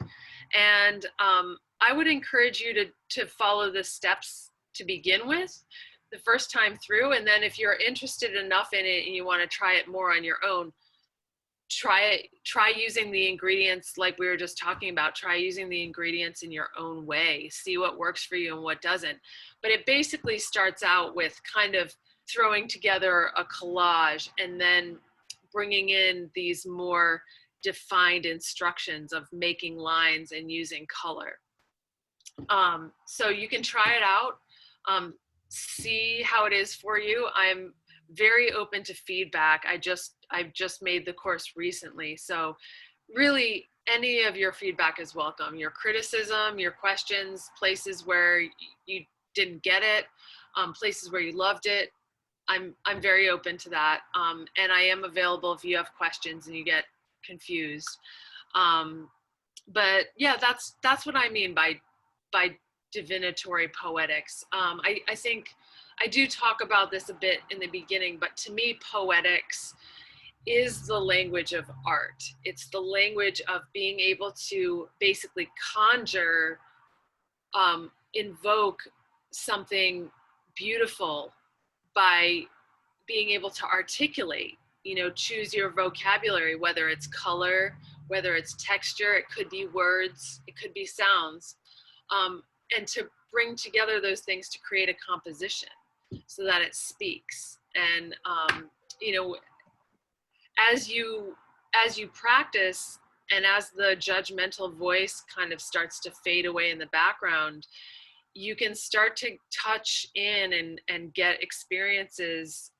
And I would encourage you to follow the steps to begin with the first time through. And then if you're interested enough in it and you want to try it more on your own, try using the ingredients like we were just talking about. Try using the ingredients in your own way. See what works for you and what doesn't. But it basically starts out with kind of throwing together a collage and then bringing in these more defined instructions of making lines and using color. So you can try it out, see how it is for you. I'm very open to feedback. I've just made the course recently, so really any of your feedback is welcome. Your criticism, your questions, places where you didn't get it, places where you loved it. I'm very open to that, and I am available if you have questions and you get confused. But yeah, that's what I mean by divinatory poetics. I think I do talk about this a bit in the beginning, but to me, poetics is the language of art. It's the language of being able to basically conjure, invoke something beautiful by being able to articulate, choose your vocabulary, whether it's color, whether it's texture, it could be words, it could be sounds, and to bring together those things to create a composition so that it speaks. And, as you practice and as the judgmental voice kind of starts to fade away in the background, you can start to touch in and get experiences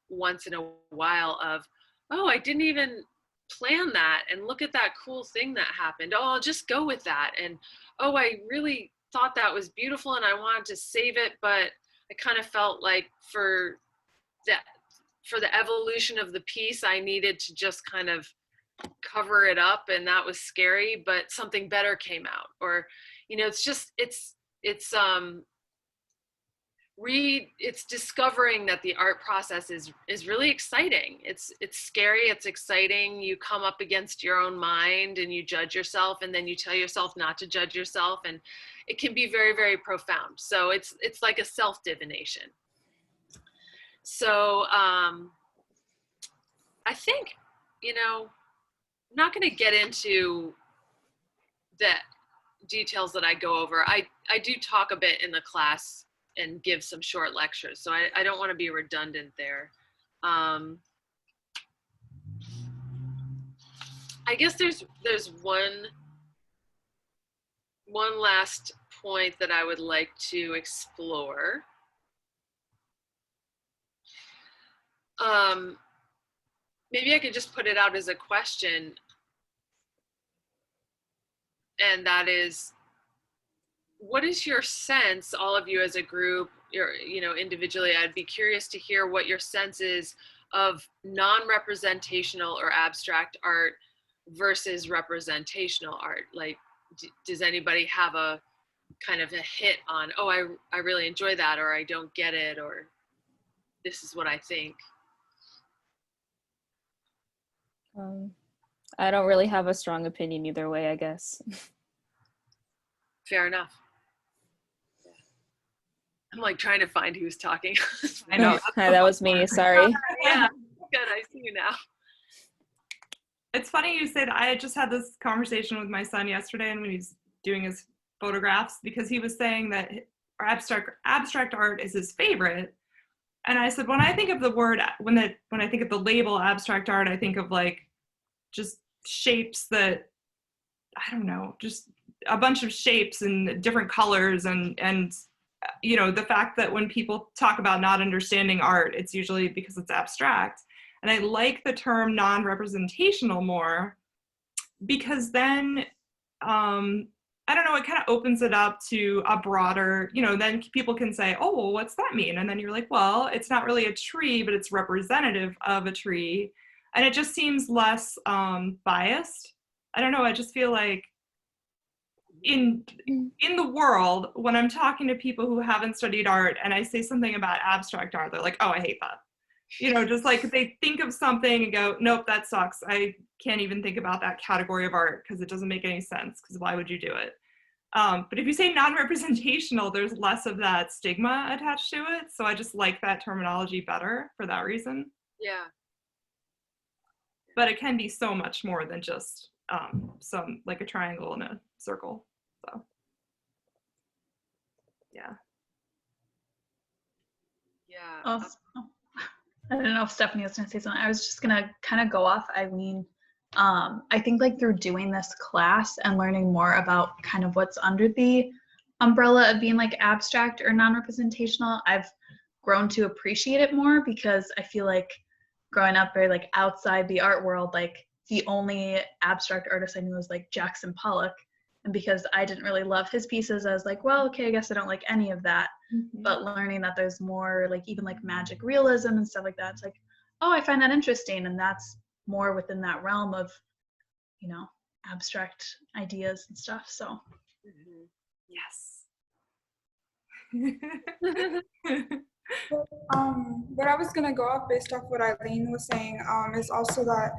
once in a while of, oh, I didn't even plan that, and look at that cool thing that happened. Oh, I'll just go with that. And oh, I really thought that was beautiful and I wanted to save it, but I kind of felt like for the evolution of the piece, I needed to just kind of cover it up, and that was scary, but something better came out. Or, it's discovering that the art process is really exciting. It's scary, it's exciting. You come up against your own mind and you judge yourself, and then you tell yourself not to judge yourself, and it can be very, very profound. So it's like a self-divination. So I think, I'm not going to get into the details that I go over. I do talk a bit in the class and give some short lectures, so I don't want to be redundant there. I guess there's one last point that I would like to explore. Maybe I could just put it out as a question, and that is, what is your sense, all of you as a group, individually? I'd be curious to hear what your sense is of non-representational or abstract art versus representational art. Like, does anybody have a kind of a hit on, oh, I really enjoy that, or I don't get it, or this is what I think? I don't really have a strong opinion either way, I guess. Fair enough. I'm like trying to find who's talking. I know. Hi, that was me, sorry. Yeah, good, I see you now. It's funny you said, I just had this conversation with my son yesterday, and when he's doing his photographs, because he was saying that abstract art is his favorite. And I said, when I think of the word, when I think of the label abstract art, I think of like just shapes that, I don't know, just a bunch of shapes and different colors, and the fact that when people talk about not understanding art, it's usually because it's abstract. And I like the term non-representational more, because then I don't know, it kind of opens it up to a broader, then people can say, oh, well, what's that mean? And then you're like, well, it's not really a tree, but it's representative of a tree. And it just seems less biased. I don't know, I just feel like in the world, when I'm talking to people who haven't studied art and I say something about abstract art, they're like, oh, I hate that. Just like they think of something and go, nope, that sucks. I can't even think about that category of art because it doesn't make any sense, because why would you do it? But if you say non-representational, there's less of that stigma attached to it. So I just like that terminology better for that reason. Yeah. But it can be so much more than just some, like a triangle and a circle. So, yeah. Yeah. Oh, I don't know if Stephanie was going to say something. I was just going to kind of go off Eileen I think like through doing this class and learning more about kind of what's under the umbrella of being like abstract or non-representational, I've grown to appreciate it more, because I feel like growing up very like outside the art world, like the only abstract artist I knew was like Jackson Pollock. And because I didn't really love his pieces, I was like, well, okay, I guess I don't like any of that. But learning that there's more like even like magic realism and stuff like that, it's like, oh, I find that interesting. And that's more within that realm of, you know, abstract ideas and stuff. So Yes. What I was gonna go off based off what Eileen was saying is also that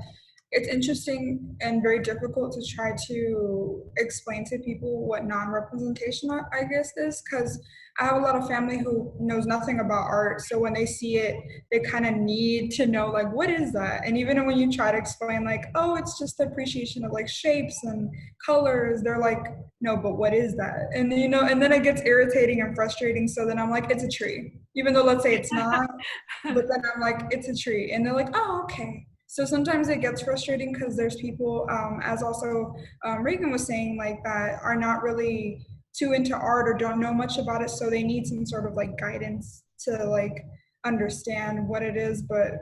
it's interesting and very difficult to try to explain to people what non-representational, I guess, is, because I have a lot of family who knows nothing about art. So when they see it, they kind of need to know, like, what is that? And even when you try to explain, like, oh, it's just the appreciation of like shapes and colors, they're like, no, but what is that? And you know, and then it gets irritating and frustrating. So then I'm like, it's a tree, even though let's say it's not, but then I'm like, it's a tree, and they're like, oh, okay. So sometimes it gets frustrating because there's people, as also Reagan was saying, like that are not really too into art or don't know much about it, so they need some sort of like guidance to like understand what it is. But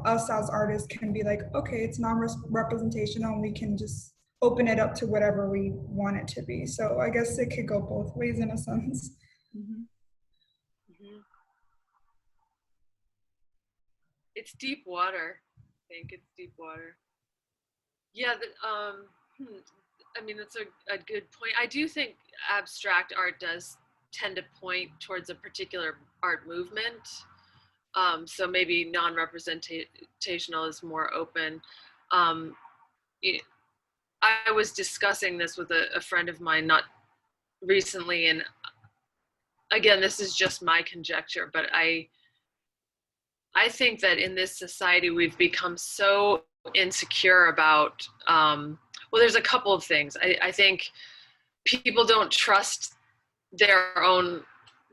us as artists can be like, okay, it's non-representational, and we can just open it up to whatever we want it to be. So I guess it could go both ways in a sense. It's deep water. I think it's deep water. Yeah, I mean, that's a good point. I do think abstract art does tend to point towards a particular art movement. So maybe non-representational is more open. I was discussing this with a friend of mine not recently, and again, this is just my conjecture, but I think that in this society we've become so insecure about, well, there's a couple of things. I think people don't trust their own,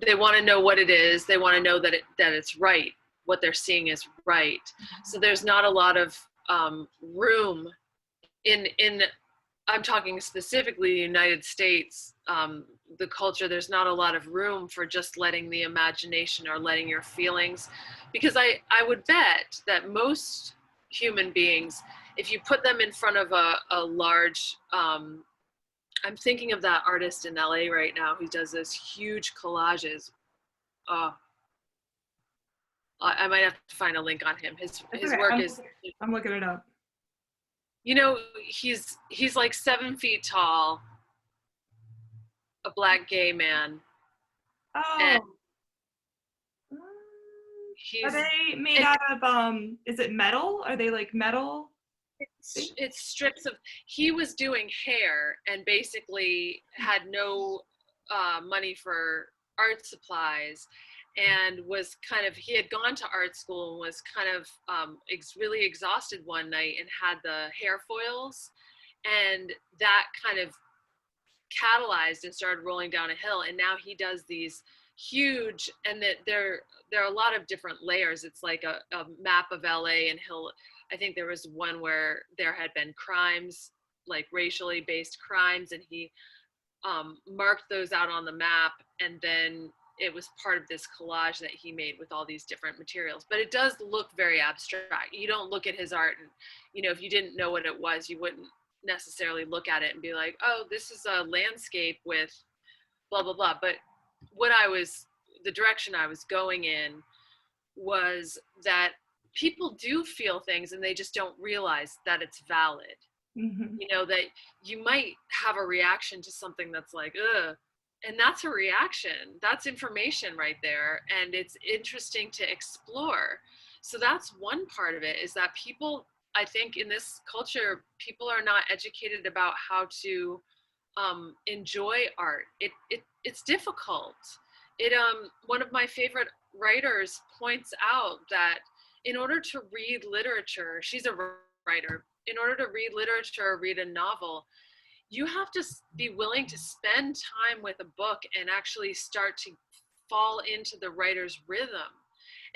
they want to know what it is, they want to know that it's right, what they're seeing is right. So there's not a lot of room in I'm talking specifically the United States, the culture, there's not a lot of room for just letting the imagination or letting your feelings, because I would bet that most human beings, if you put them in front of a large, I'm thinking of that artist in LA right now who does those huge collages. I might have to find a link on him. His Okay, work is, I'm looking it up. you know, he's like 7 feet tall, a black gay man. Oh. And Are they made out of is it metal? Are they like metal? It's strips of, he was doing hair and basically had no money for art supplies, and was kind of, he had gone to art school and was kind of really exhausted one night and had the hair foils, and that kind of catalyzed and started rolling down a hill, and now he does these huge, and that there are a lot of different layers. It's like a map of LA, and I think there was one where there had been crimes, like racially based crimes, and he marked those out on the map, and then it was part of this collage that he made with all these different materials. But it does look very abstract. You don't look at his art and, you know, if you didn't know what it was, you wouldn't necessarily look at it and be like, oh, this is a landscape with blah, blah, blah. But the direction I was going in was that people do feel things and they just don't realize that it's valid. Mm-hmm. You know, that you might have a reaction to something that's like, ugh, and that's a reaction. That's information right there. And it's interesting to explore. So that's one part of it, is that people, I think in this culture, people are not educated about how to enjoy art. It's difficult. One of my favorite writers points out that in order to read literature, she's a writer, in order to read literature, read a novel, you have to be willing to spend time with a book and actually start to fall into the writer's rhythm.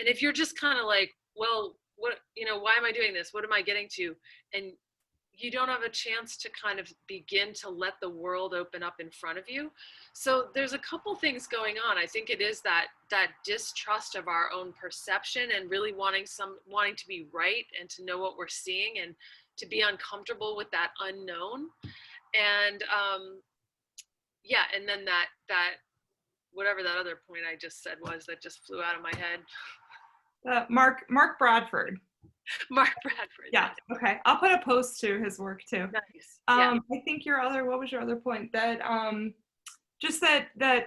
And if you're just kind of like, well, what, you know, why am I doing this? What am I getting to? And you don't have a chance to kind of begin to let the world open up in front of you. So there's a couple things going on. I think it is that distrust of our own perception and really wanting to be right and to know what we're seeing and to be uncomfortable with that unknown. And yeah, and then that whatever that other point I just said was that just flew out of my head. Mark Bradford. Mark Bradford. Yeah. Okay. I'll put a post to his work too. Nice. Yeah. I think what was your other point? That just that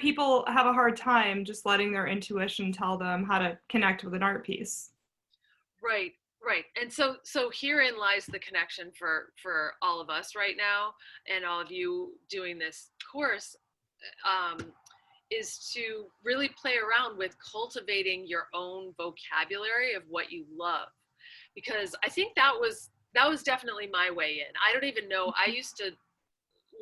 people have a hard time just letting their intuition tell them how to connect with an art piece. Right. And so herein lies the connection for all of us right now, and all of you doing this course, is to really play around with cultivating your own vocabulary of what you love. Because I think that was definitely my way in. I don't even know, I used to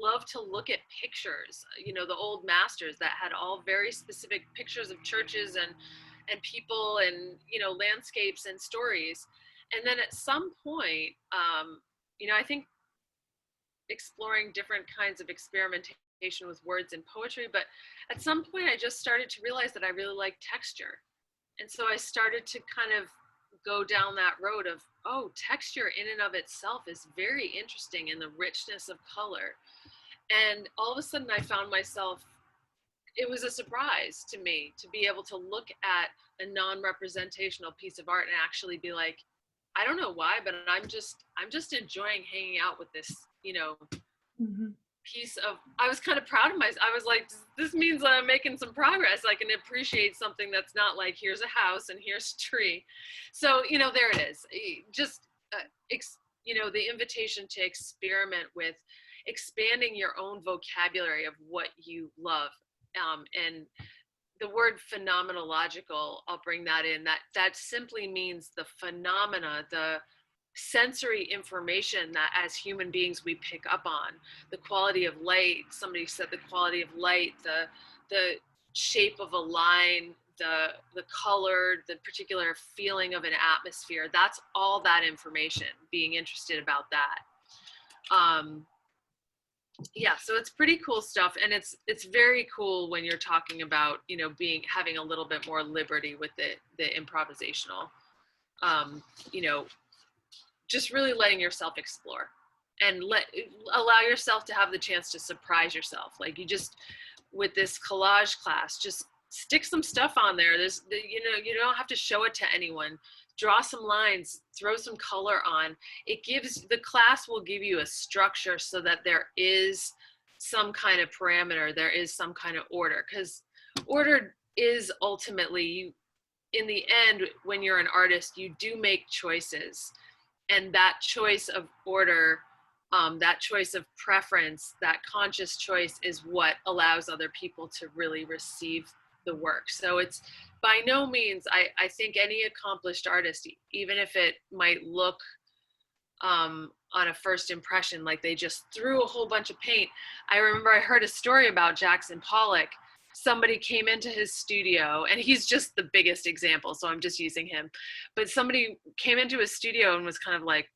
love to look at pictures, the old masters that had all very specific pictures of churches and people and, landscapes and stories. And then at some point, I think exploring different kinds of experimentation with words and poetry, but at some point I just started to realize that I really like texture. And so I started to kind of go down that road of, texture in and of itself is very interesting in the richness of color. And all of a sudden I found myself, it was a surprise to me to be able to look at a non-representational piece of art and actually be like, I don't know why, but I'm just enjoying hanging out with this, piece of, I was kind of proud of myself. I was like, this means that I'm making some progress. I can appreciate something that's not like, here's a house and here's a tree. So, there it is. Just, the invitation to experiment with expanding your own vocabulary of what you love. And the word phenomenological, I'll bring that in, that simply means the phenomena, the sensory information that as human beings we pick up on. The quality of light, somebody said the quality of light, the shape of a line, the color, the particular feeling of an atmosphere. That's all that information, being interested about that. Yeah, so it's pretty cool stuff, and it's very cool when you're talking about having a little bit more liberty with the improvisational. Just really letting yourself explore and allow yourself to have the chance to surprise yourself. Like you just, with this collage class, just stick some stuff on there. You don't have to show it to anyone. Draw some lines, throw some color on. The class will give you a structure so that there is some kind of parameter, there is some kind of order, because order is ultimately, in the end, when you're an artist, you do make choices. And that choice of order, that choice of preference, that conscious choice is what allows other people to really receive the work. So it's by no means, I think any accomplished artist, even if it might look on a first impression like they just threw a whole bunch of paint. I remember I heard a story about Jackson Pollock. Somebody came into his studio, and he's just the biggest example, so I'm just using him. But somebody came into his studio and was kind of like,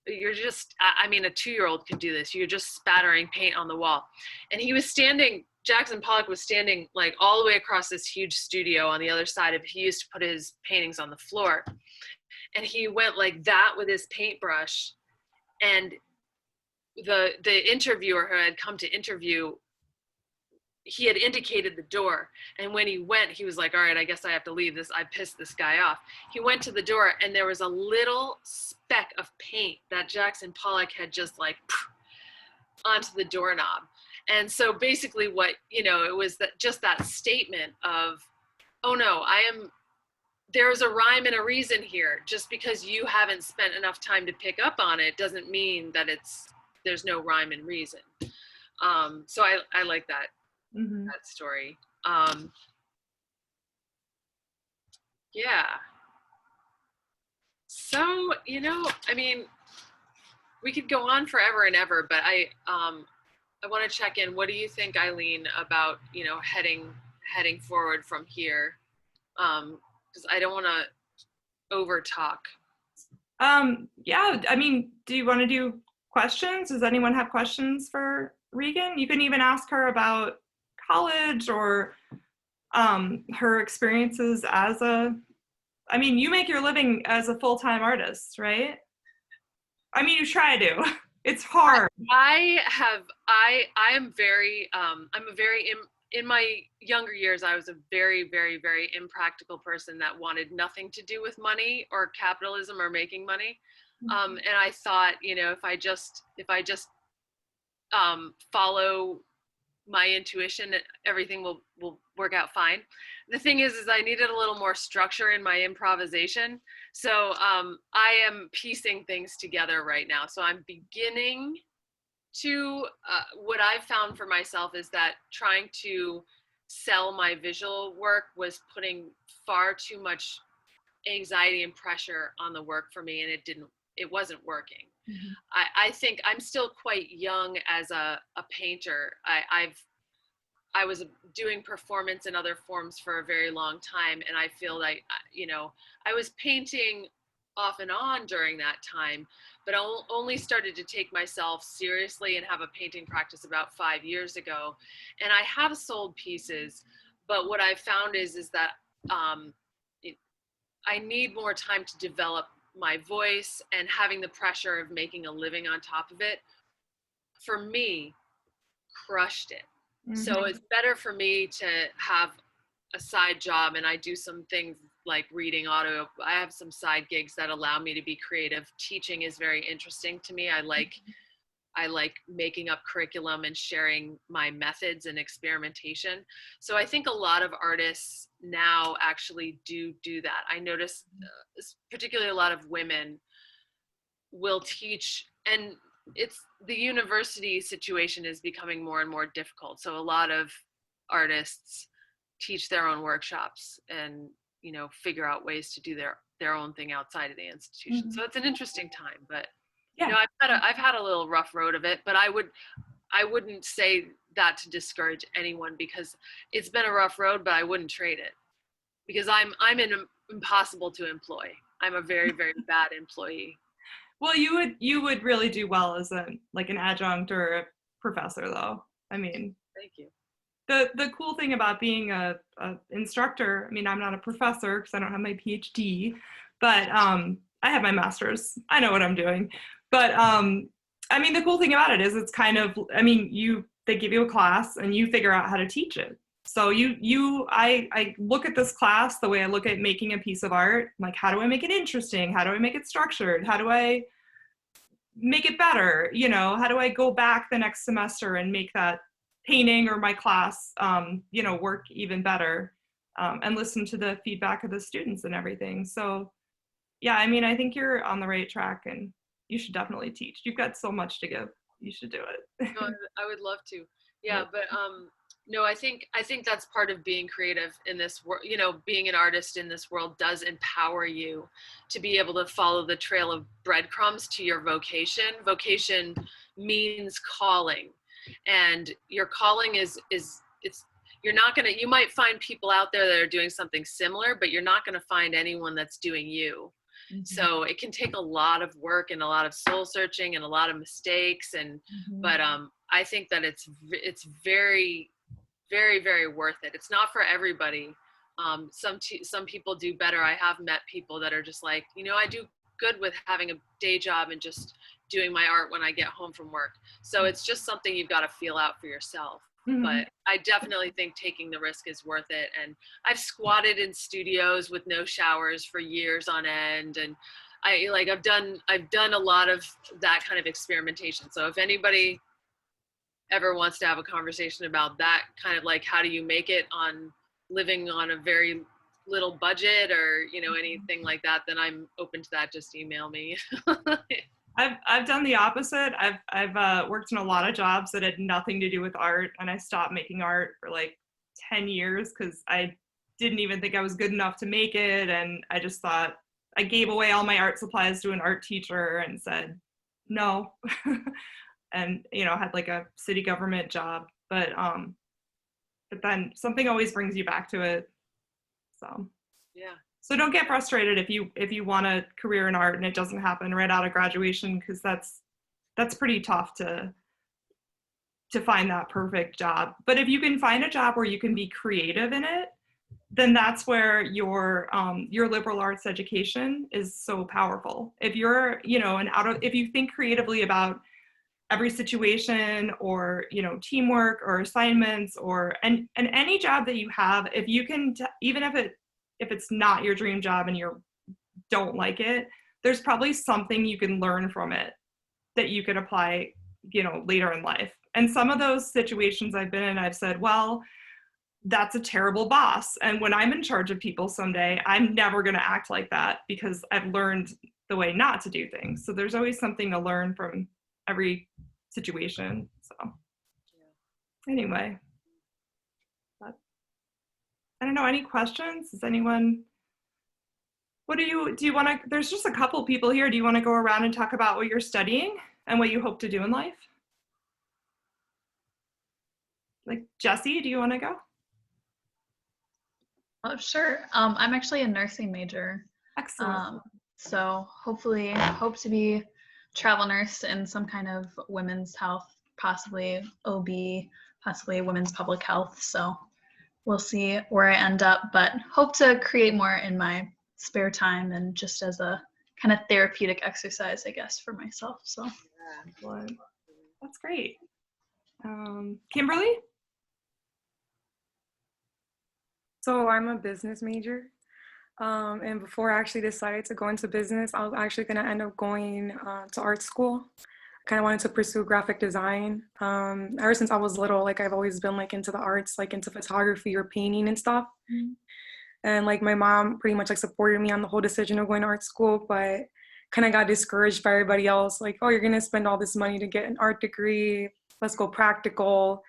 you're just, a 2-year-old could do this. You're just spattering paint on the wall. And he was standing, Jackson Pollock was standing like all the way across this huge studio on the other side of, he used to put his paintings on the floor. And he went like that with his paintbrush. And the interviewer who had come to interview, he had indicated the door, and when he went, he was like, all right, I guess I have to leave this. I pissed this guy off. He went to the door, and there was a little speck of paint that Jackson Pollock had just like onto the doorknob. And so basically what, it was just that statement of, oh no, there's a rhyme and a reason here. Just because you haven't spent enough time to pick up on it doesn't mean that there's no rhyme and reason. So I like that. Mm-hmm. That story. Yeah. So, we could go on forever and ever, but I want to check in. What do you think, Eileen, about, heading forward from here? Because I don't want to over talk. Yeah, I mean, do you want to do questions? Does anyone have questions for Regan? You can even ask her about college or her experiences as a, I mean, you make your living as a full-time artist, right? I mean, you try to. It's hard. I am very I'm a very in my younger years I was a very very impractical person that wanted nothing to do with money or capitalism or making money. And I thought, you know, if I just follow my intuition, everything will work out fine. The thing is I needed a little more structure in my improvisation. So I am piecing things together right now. So I'm beginning to, what I've found for myself is that trying to sell my visual work was putting far too much anxiety and pressure on the work for me, and it wasn't working. Mm-hmm. I think I'm still quite young as a painter. I was doing performance in other forms for a very long time, and I feel like, you know, I was painting off and on during that time, but I only started to take myself seriously and have a painting practice about 5 years ago. And I have sold pieces, but what I've found is that I need more time to develop my voice, and having the pressure of making a living on top of it, for me, crushed it. Mm-hmm. So it's better for me to have a side job, and I do some things like reading audio. I have some side gigs that allow me to be creative. Teaching is very interesting to me. I like making up curriculum and sharing my methods and experimentation. So I think a lot of artists now actually do that. I notice particularly a lot of women will teach, and it's the university situation is becoming more and more difficult. So a lot of artists teach their own workshops and, you know, figure out ways to do their own thing outside of the institution. Mm-hmm. So it's an interesting time, but yeah. You know, I've had a little rough road of it, but I wouldn't say that to discourage anyone, because it's been a rough road, but I wouldn't trade it, because I'm impossible to employ. I'm a very, very bad employee. Well, you would really do well as an adjunct or a professor, though. I mean, thank you. The cool thing about being a instructor, I mean, I'm not a professor because I don't have my PhD, but I have my master's. I know what I'm doing. But I mean, the cool thing about it is it's kind of, I mean, they give you a class and you figure out how to teach it. So I look at this class the way I look at making a piece of art. Like, how do I make it interesting? How do I make it structured? How do I make it better? You know, how do I go back the next semester and make that painting or my class, you know, work even better, and listen to the feedback of the students and everything. So yeah, I mean, I think you're on the right track, and you should definitely teach. You've got so much to give. You should do it. No, I would love to. Yeah, but no, I think that's part of being creative in this world. You know, being an artist in this world does empower you to be able to follow the trail of breadcrumbs to your vocation. Vocation means calling, and your calling is you're not gonna. You might find people out there that are doing something similar, but you're not gonna find anyone that's doing you. Mm-hmm. So it can take a lot of work and a lot of soul searching and a lot of mistakes, and but I think that it's very, very, very worth it. It's not for everybody. Some people do better. I have met people that are just like, you know, I do good with having a day job and just doing my art when I get home from work. So it's just something you've got to feel out for yourself. Mm-hmm. But I definitely think taking the risk is worth it. And I've squatted in studios with no showers for years on end. And I've done a lot of that kind of experimentation. So if anybody ever wants to have a conversation about that kind of like, how do you make it on living on a very little budget, or, you know, anything like that, then I'm open to that. Just email me. I've done the opposite. I've worked in a lot of jobs that had nothing to do with art, and I stopped making art for like 10 years because I didn't even think I was good enough to make it, and I just thought, I gave away all my art supplies to an art teacher and said no. And, you know, had like a city government job, but then something always brings you back to it. So yeah, So don't get frustrated if you want a career in art and it doesn't happen right out of graduation, because that's pretty tough to find that perfect job. But if you can find a job where you can be creative in it, then that's where your liberal arts education is so powerful. If you're, if you think creatively about every situation, or teamwork or assignments, or and any job that you have, if you can even if it's not your dream job and you don't like it, there's probably something you can learn from it that you could apply later in life. And some of those situations I've been in, I've said, well, that's a terrible boss, and when I'm in charge of people someday, I'm never going to act like that, because I've learned the way not to do things. So there's always something to learn from every situation. So anyway, but I don't know, any questions? Does anyone, do you want to, there's just a couple people here. Do you want to go around and talk about what you're studying and what you hope to do in life? Like Jesse, do you want to go? Oh, sure. I'm actually a nursing major. Excellent. So hopefully hope to be travel nurse in some kind of women's health, possibly OB, possibly women's public health. So we'll see where I end up, but hope to create more in my spare time and just as a kind of therapeutic exercise, I guess, for myself. So That's great. Kimberly? So I'm a business major. And before I actually decided to go into business, I was actually going to end up going to art school. I kind of wanted to pursue graphic design. Ever since I was little, like I've always been like into the arts, like into photography or painting and stuff. Mm-hmm. And like my mom pretty much like supported me on the whole decision of going to art school, but kind of got discouraged by everybody else. Like, oh, you're going to spend all this money to get an art degree. Let's go practical.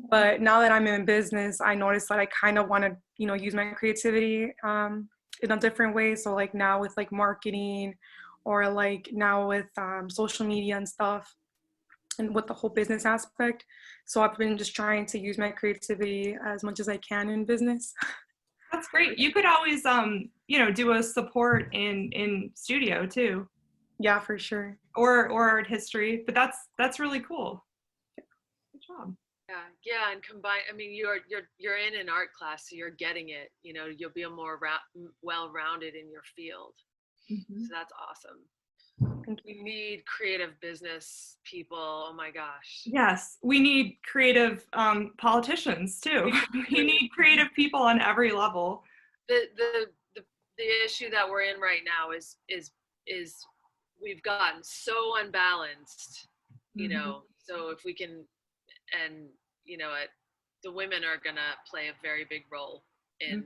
But now that I'm in business, I noticed that I kind of want to, use my creativity in a different way. So like now with like marketing, or like now with social media and stuff, and with the whole business aspect. So I've been just trying to use my creativity as much as I can in business. That's great. You could always, do a support in studio too. Yeah, for sure. Or art history, but that's really cool. Good job. Yeah, and combine. I mean, you're in an art class, so you're getting it. You'll be more well-rounded in your field. Mm-hmm. So that's awesome. We need creative business people. Oh my gosh. Yes, we need creative politicians too. We need creative people on every level. The issue that we're in right now is we've gotten so unbalanced. So if we can, and the women are gonna play a very big role in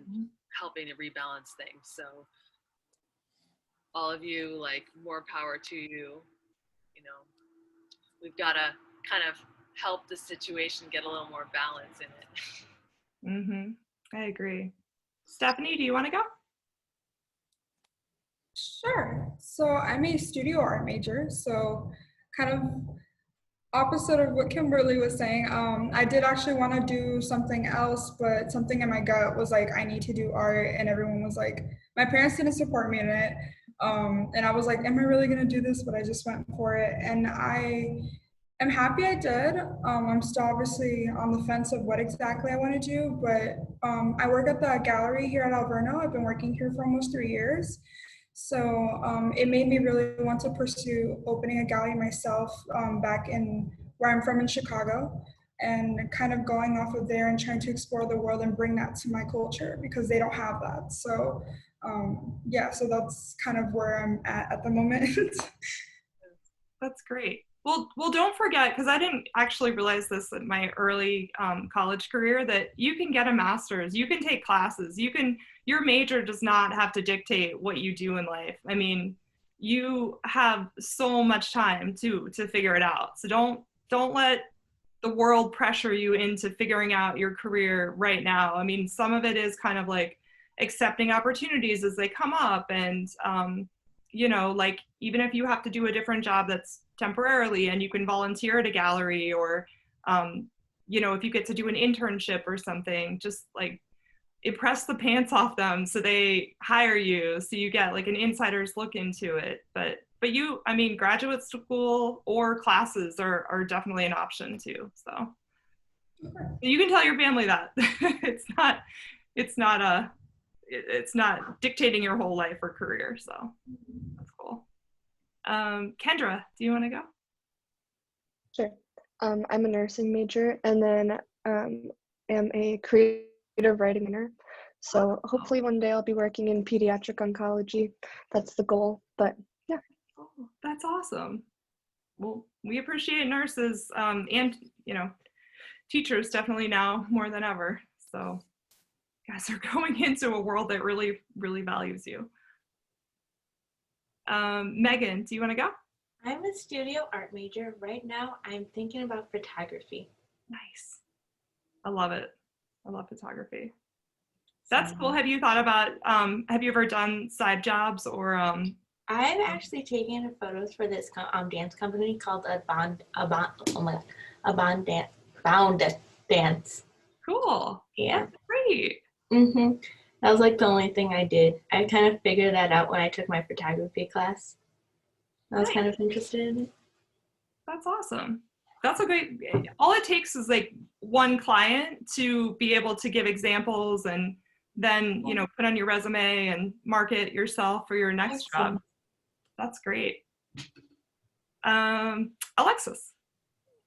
helping to rebalance things. So all of you, like, more power to you. We've got to kind of help the situation get a little more balance in it. I agree. Stephanie, do you want to go? Sure. So I'm a studio art major, so kind of opposite of what Kimberly was saying. I did actually want to do something else, but something in my gut was like, I need to do art, and everyone was like, my parents didn't support me in it. And I was like, am I really gonna do this? But I just went for it, and I am happy I did. I'm still obviously on the fence of what exactly I want to do, but I work at the gallery here at Alverno. I've been working here for almost 3 years. So it made me really want to pursue opening a gallery myself back in where I'm from in Chicago, and kind of going off of there and trying to explore the world and bring that to my culture, because they don't have that. So so that's kind of where I'm at the moment. That's great. Well, don't forget, because I didn't actually realize this in my early college career, that you can get a master's, you can take classes, your major does not have to dictate what you do in life. I mean, you have so much time to figure it out. So don't let the world pressure you into figuring out your career right now. I mean, some of it is kind of like accepting opportunities as they come up, and like, even if you have to do a different job that's temporarily and you can volunteer at a gallery, or if you get to do an internship or something, just like impress the pants off them so they hire you, so you get like an insider's look into it. But you, I mean, graduate school or classes are definitely an option too. So you can tell your family that it's not dictating your whole life or career. So that's cool. Kendra, do you want to go? Sure. I'm a nursing major, and then am a creative writing minor. So hopefully one day I'll be working in pediatric oncology. That's the goal. But yeah. Oh, that's awesome. Well, we appreciate nurses and teachers definitely now more than ever. So you guys are going into a world that really, really values you. Megan, do you want to go? I'm a studio art major. Right now, I'm thinking about photography. Nice. I love it. I love photography. That's cool. Have you thought about, have you ever done side jobs or? I've actually taken photos for this dance company called Bound Dance. Cool. Yeah. That's great. That was like the only thing I did. I kind of figured that out when I took my photography class. I was kind of interested in it. That's awesome. That's a great, all it takes is like one client to be able to give examples and then, put on your resume and market yourself for your next job. That's great. Alexis.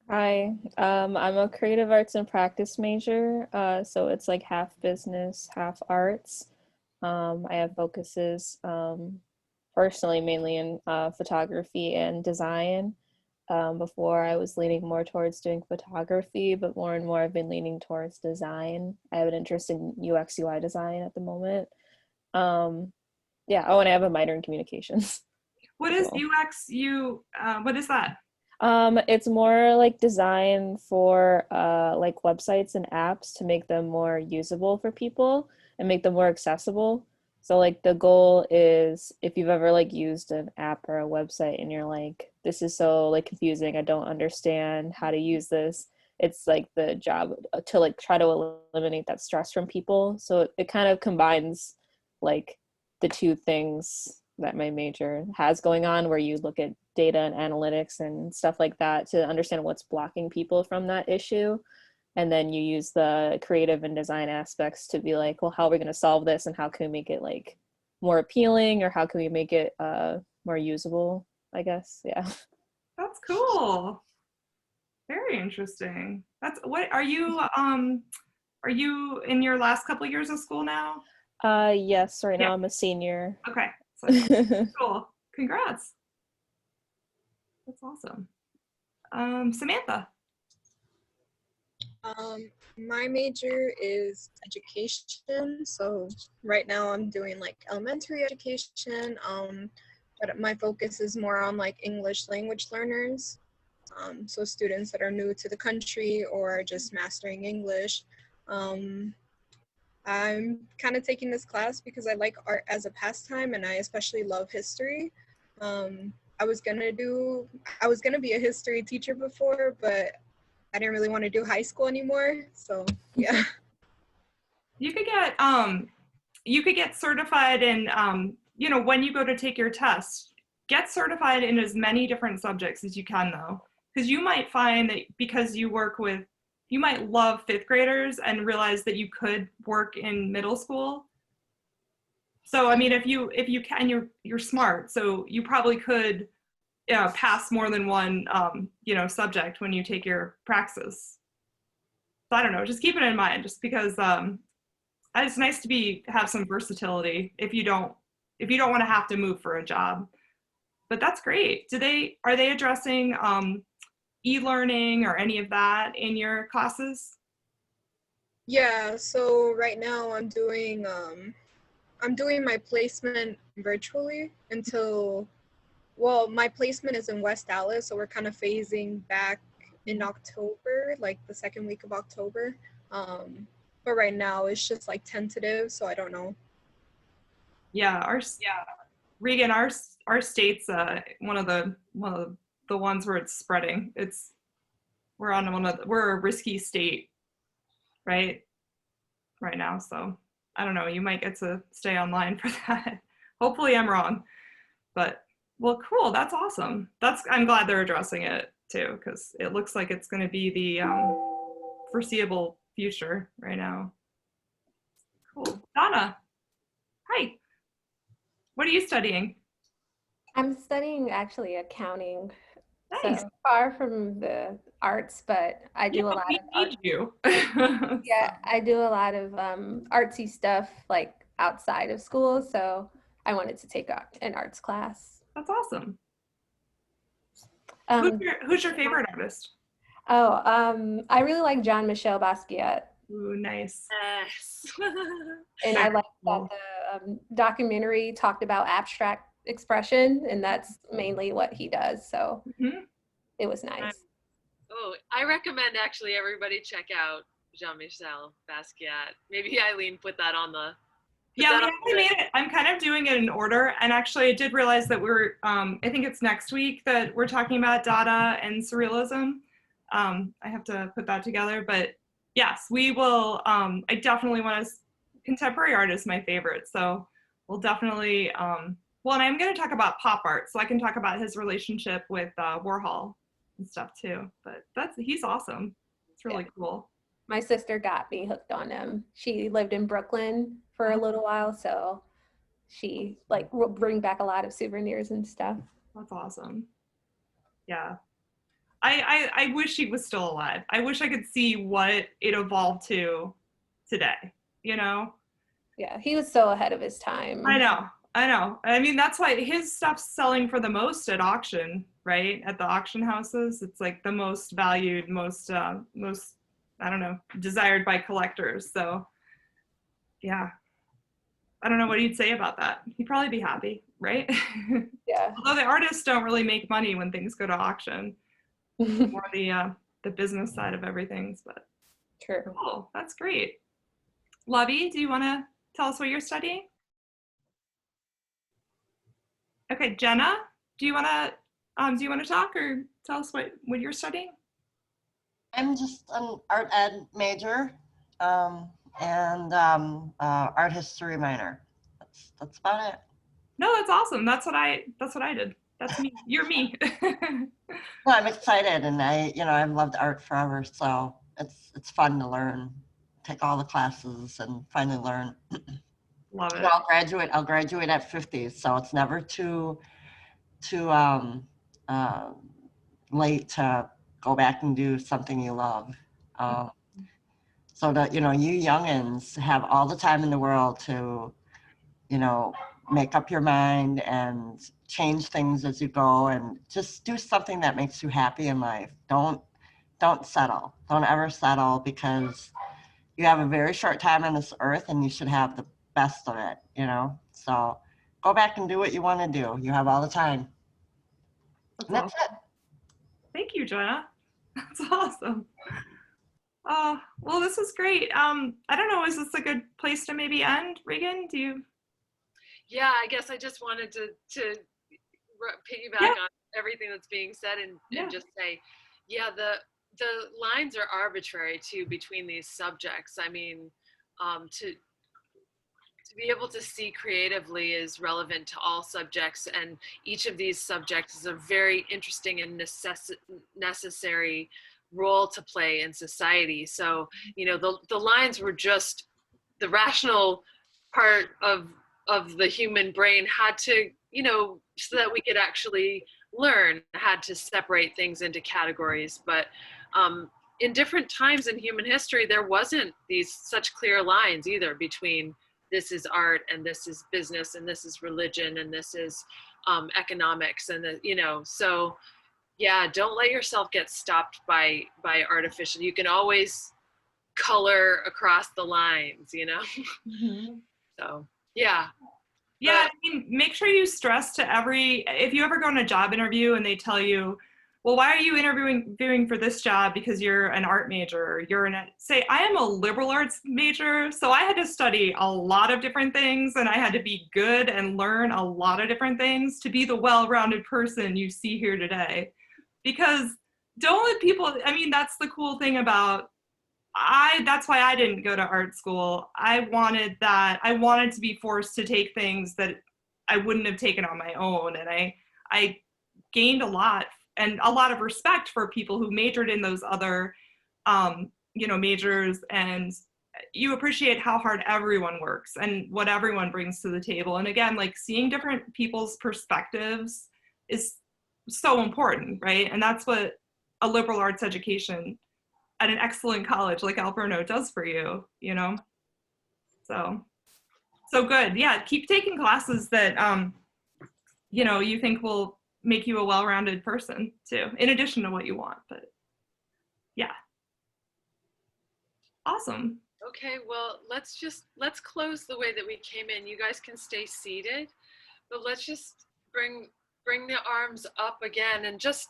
Hi, I'm a creative arts and practice major, so it's like half business, half arts. I have focuses personally mainly in photography and design. Before I was leaning more towards doing photography, but more and more I've been leaning towards design. I have an interest in UX UI design at the moment. Yeah, oh, and I have a minor in communications. What is UX? What is that? It's more like design for like websites and apps to make them more usable for people and make them more accessible. So like the goal is, if you've ever like used an app or a website and you're like, this is so like confusing, I don't understand how to use this. It's like the job to like try to eliminate that stress from people. So it kind of combines like the two things that my major has going on, where you look at data and analytics and stuff like that to understand what's blocking people from that issue. And then you use the creative and design aspects to be like, well, how are we going to solve this, and how can we make it like more appealing, or how can we make it more usable, I guess. Yeah. That's cool. Very interesting. That's what are you in your last couple of years of school now? Yes, right now I'm a senior. Okay. So, cool. Congrats. That's awesome. Samantha. My major is education, so right now I'm doing like elementary education, but my focus is more on like English language learners, so students that are new to the country or just mastering English. I'm kind of taking this class because I like art as a pastime, and I especially love history. I was gonna be a history teacher before, but I didn't really want to do high school anymore, so yeah. You could get certified in when you go to take your test, get certified in as many different subjects as you can, though, because you might find that because you might love fifth graders and realize that you could work in middle school. So I mean, if you can, you're smart, so you probably could pass more than one subject when you take your praxis. So I don't know, just keep it in mind, just because it's nice to have some versatility if you don't want to have to move for a job. But that's great. Are they addressing e-learning or any of that in your classes? Yeah, so right now I'm doing my placement virtually until, well, my placement is in West Dallas, so we're kind of phasing back in October, like the second week of October. But right now it's just like tentative, so I don't know. Yeah, Regan, our state's one of the ones where it's spreading. We're a risky state, right now. So I don't know, you might get to stay online for that. Hopefully I'm wrong, but well, cool. That's awesome. I'm glad they're addressing it too, because it looks like it's going to be the foreseeable future right now. Cool. Donna, hi. What are you studying? I'm studying actually accounting. Nice. So far from the arts, but I do a lot of art. Need you. Yeah, I do a lot of artsy stuff like outside of school. So I wanted to take an arts class. That's awesome. Um, Who's your favorite artist? I really like Jean-Michel Basquiat. Ooh, nice. Yes. And I like that the documentary talked about abstract expression, and that's mainly what he does. So it was nice. Oh, I recommend actually everybody check out Jean-Michel Basquiat. Maybe Eileen put that on the. Yeah, we made it. I'm kind of doing it in order, and actually, I did realize that we're. I think it's next week that we're talking about Dada and Surrealism. I have to put that together, but yes, we will. I definitely want to. Contemporary art is my favorite, so we'll definitely. Well, and I'm going to talk about pop art, so I can talk about his relationship with Warhol and stuff too. But he's awesome. It's really cool. My sister got me hooked on him. She lived in Brooklyn for a little while, so she will bring back a lot of souvenirs and stuff. That's awesome. Yeah. I wish he was still alive. I wish I could see what it evolved to today, you know? Yeah, he was so ahead of his time. I know. I mean, that's why his stuff's selling for the most at auction, right? At the auction houses. It's like the most valued, most, I don't know, desired by collectors. So, yeah. I don't know what he'd say about that. He'd probably be happy, right? Yeah. Although the artists don't really make money when things go to auction. More the business side of everything, but true. Cool. That's great. Lovey, do you want to tell us what you're studying? Okay, Jenna, do you want to talk or tell us what you're studying? I'm just an art ed major and art history minor. That's about it. No, that's awesome. That's what I did. That's me. You're me. No, I'm excited, and I've loved art forever, so it's fun to learn, take all the classes, and finally learn. Love it. I'll graduate at 50, so it's never too late to go back and do something you love. So that you youngins have all the time in the world to make up your mind and change things as you go, and just do something that makes you happy in life. Don't settle. Don't ever settle, because you have a very short time on this earth and you should have the best of it, So go back and do what you want to do. You have all the time. That's it. Thank you, Jenna. That's awesome. Oh, well, this is great. I don't know, is this a good place to maybe end? Regan, do you? Yeah, I guess I just wanted to piggyback on everything that's being said and just say, yeah, the lines are arbitrary too between these subjects. I mean, to be able to see creatively is relevant to all subjects, and each of these subjects is a very interesting and necessary role to play in society. So, the lines were just the rational part of the human brain had to, so that we could actually learn, had to separate things into categories. But in different times in human history, there wasn't such clear lines either between this is art and this is business and this is religion and this is economics, and so yeah, don't let yourself get stopped by artificial. You can always color across the lines, Mm-hmm. So yeah. Yeah, I mean, make sure you stress to if you ever go on a job interview and they tell you, well, why are you interviewing for this job? Because you're an art major, or say, I am a liberal arts major, so I had to study a lot of different things, and I had to be good and learn a lot of different things to be the well-rounded person you see here today. Because don't let people, I mean, that's the cool thing about that's why I didn't go to art school. I wanted to be forced to take things that I wouldn't have taken on my own. And I gained a lot of respect for people who majored in those other, majors, and you appreciate how hard everyone works and what everyone brings to the table. And again, like seeing different people's perspectives is so important, right? And that's what a liberal arts education at an excellent college like Alverno does for you, So good. Yeah, keep taking classes that, you think will make you a well-rounded person too, in addition to what you want, but yeah. Awesome. Okay, well, let's close the way that we came in. You guys can stay seated, but let's just bring the arms up again, and just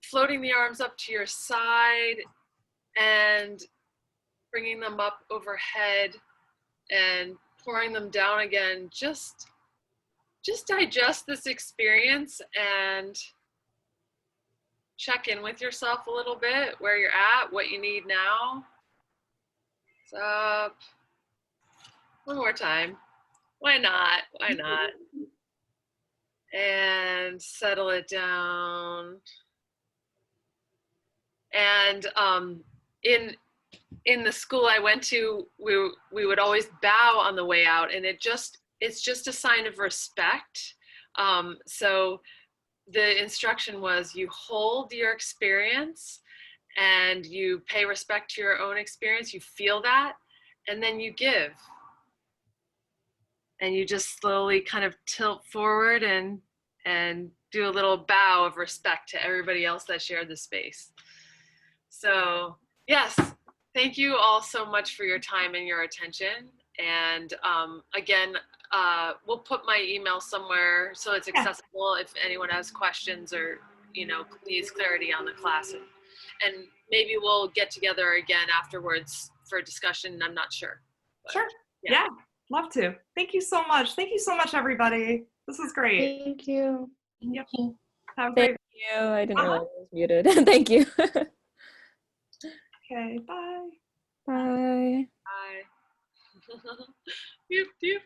floating the arms up to your side and bringing them up overhead and pouring them down again. Just digest this experience and check in with yourself a little bit, where you're at, what you need now. Up. One more time. Why not? Why not? And settle it down. And in the school I went to, we would always bow on the way out, and it's just a sign of respect. So the instruction was, you hold your experience and you pay respect to your own experience, you feel that, and then you give. And you just slowly kind of tilt forward and do a little bow of respect to everybody else that shared the space. So yes, thank you all so much for your time and your attention. And again, we'll put my email somewhere so it's accessible if anyone has questions or needs clarity on the class. And maybe we'll get together again afterwards for a discussion. I'm not sure. But, sure. Yeah, love to. Thank you so much. Thank you so much, everybody. This was great. Thank you. Yep. Thank Have a great. Thank you. I didn't realize I was muted. Thank you. Okay, bye. Bye. Bye. Doop, doop.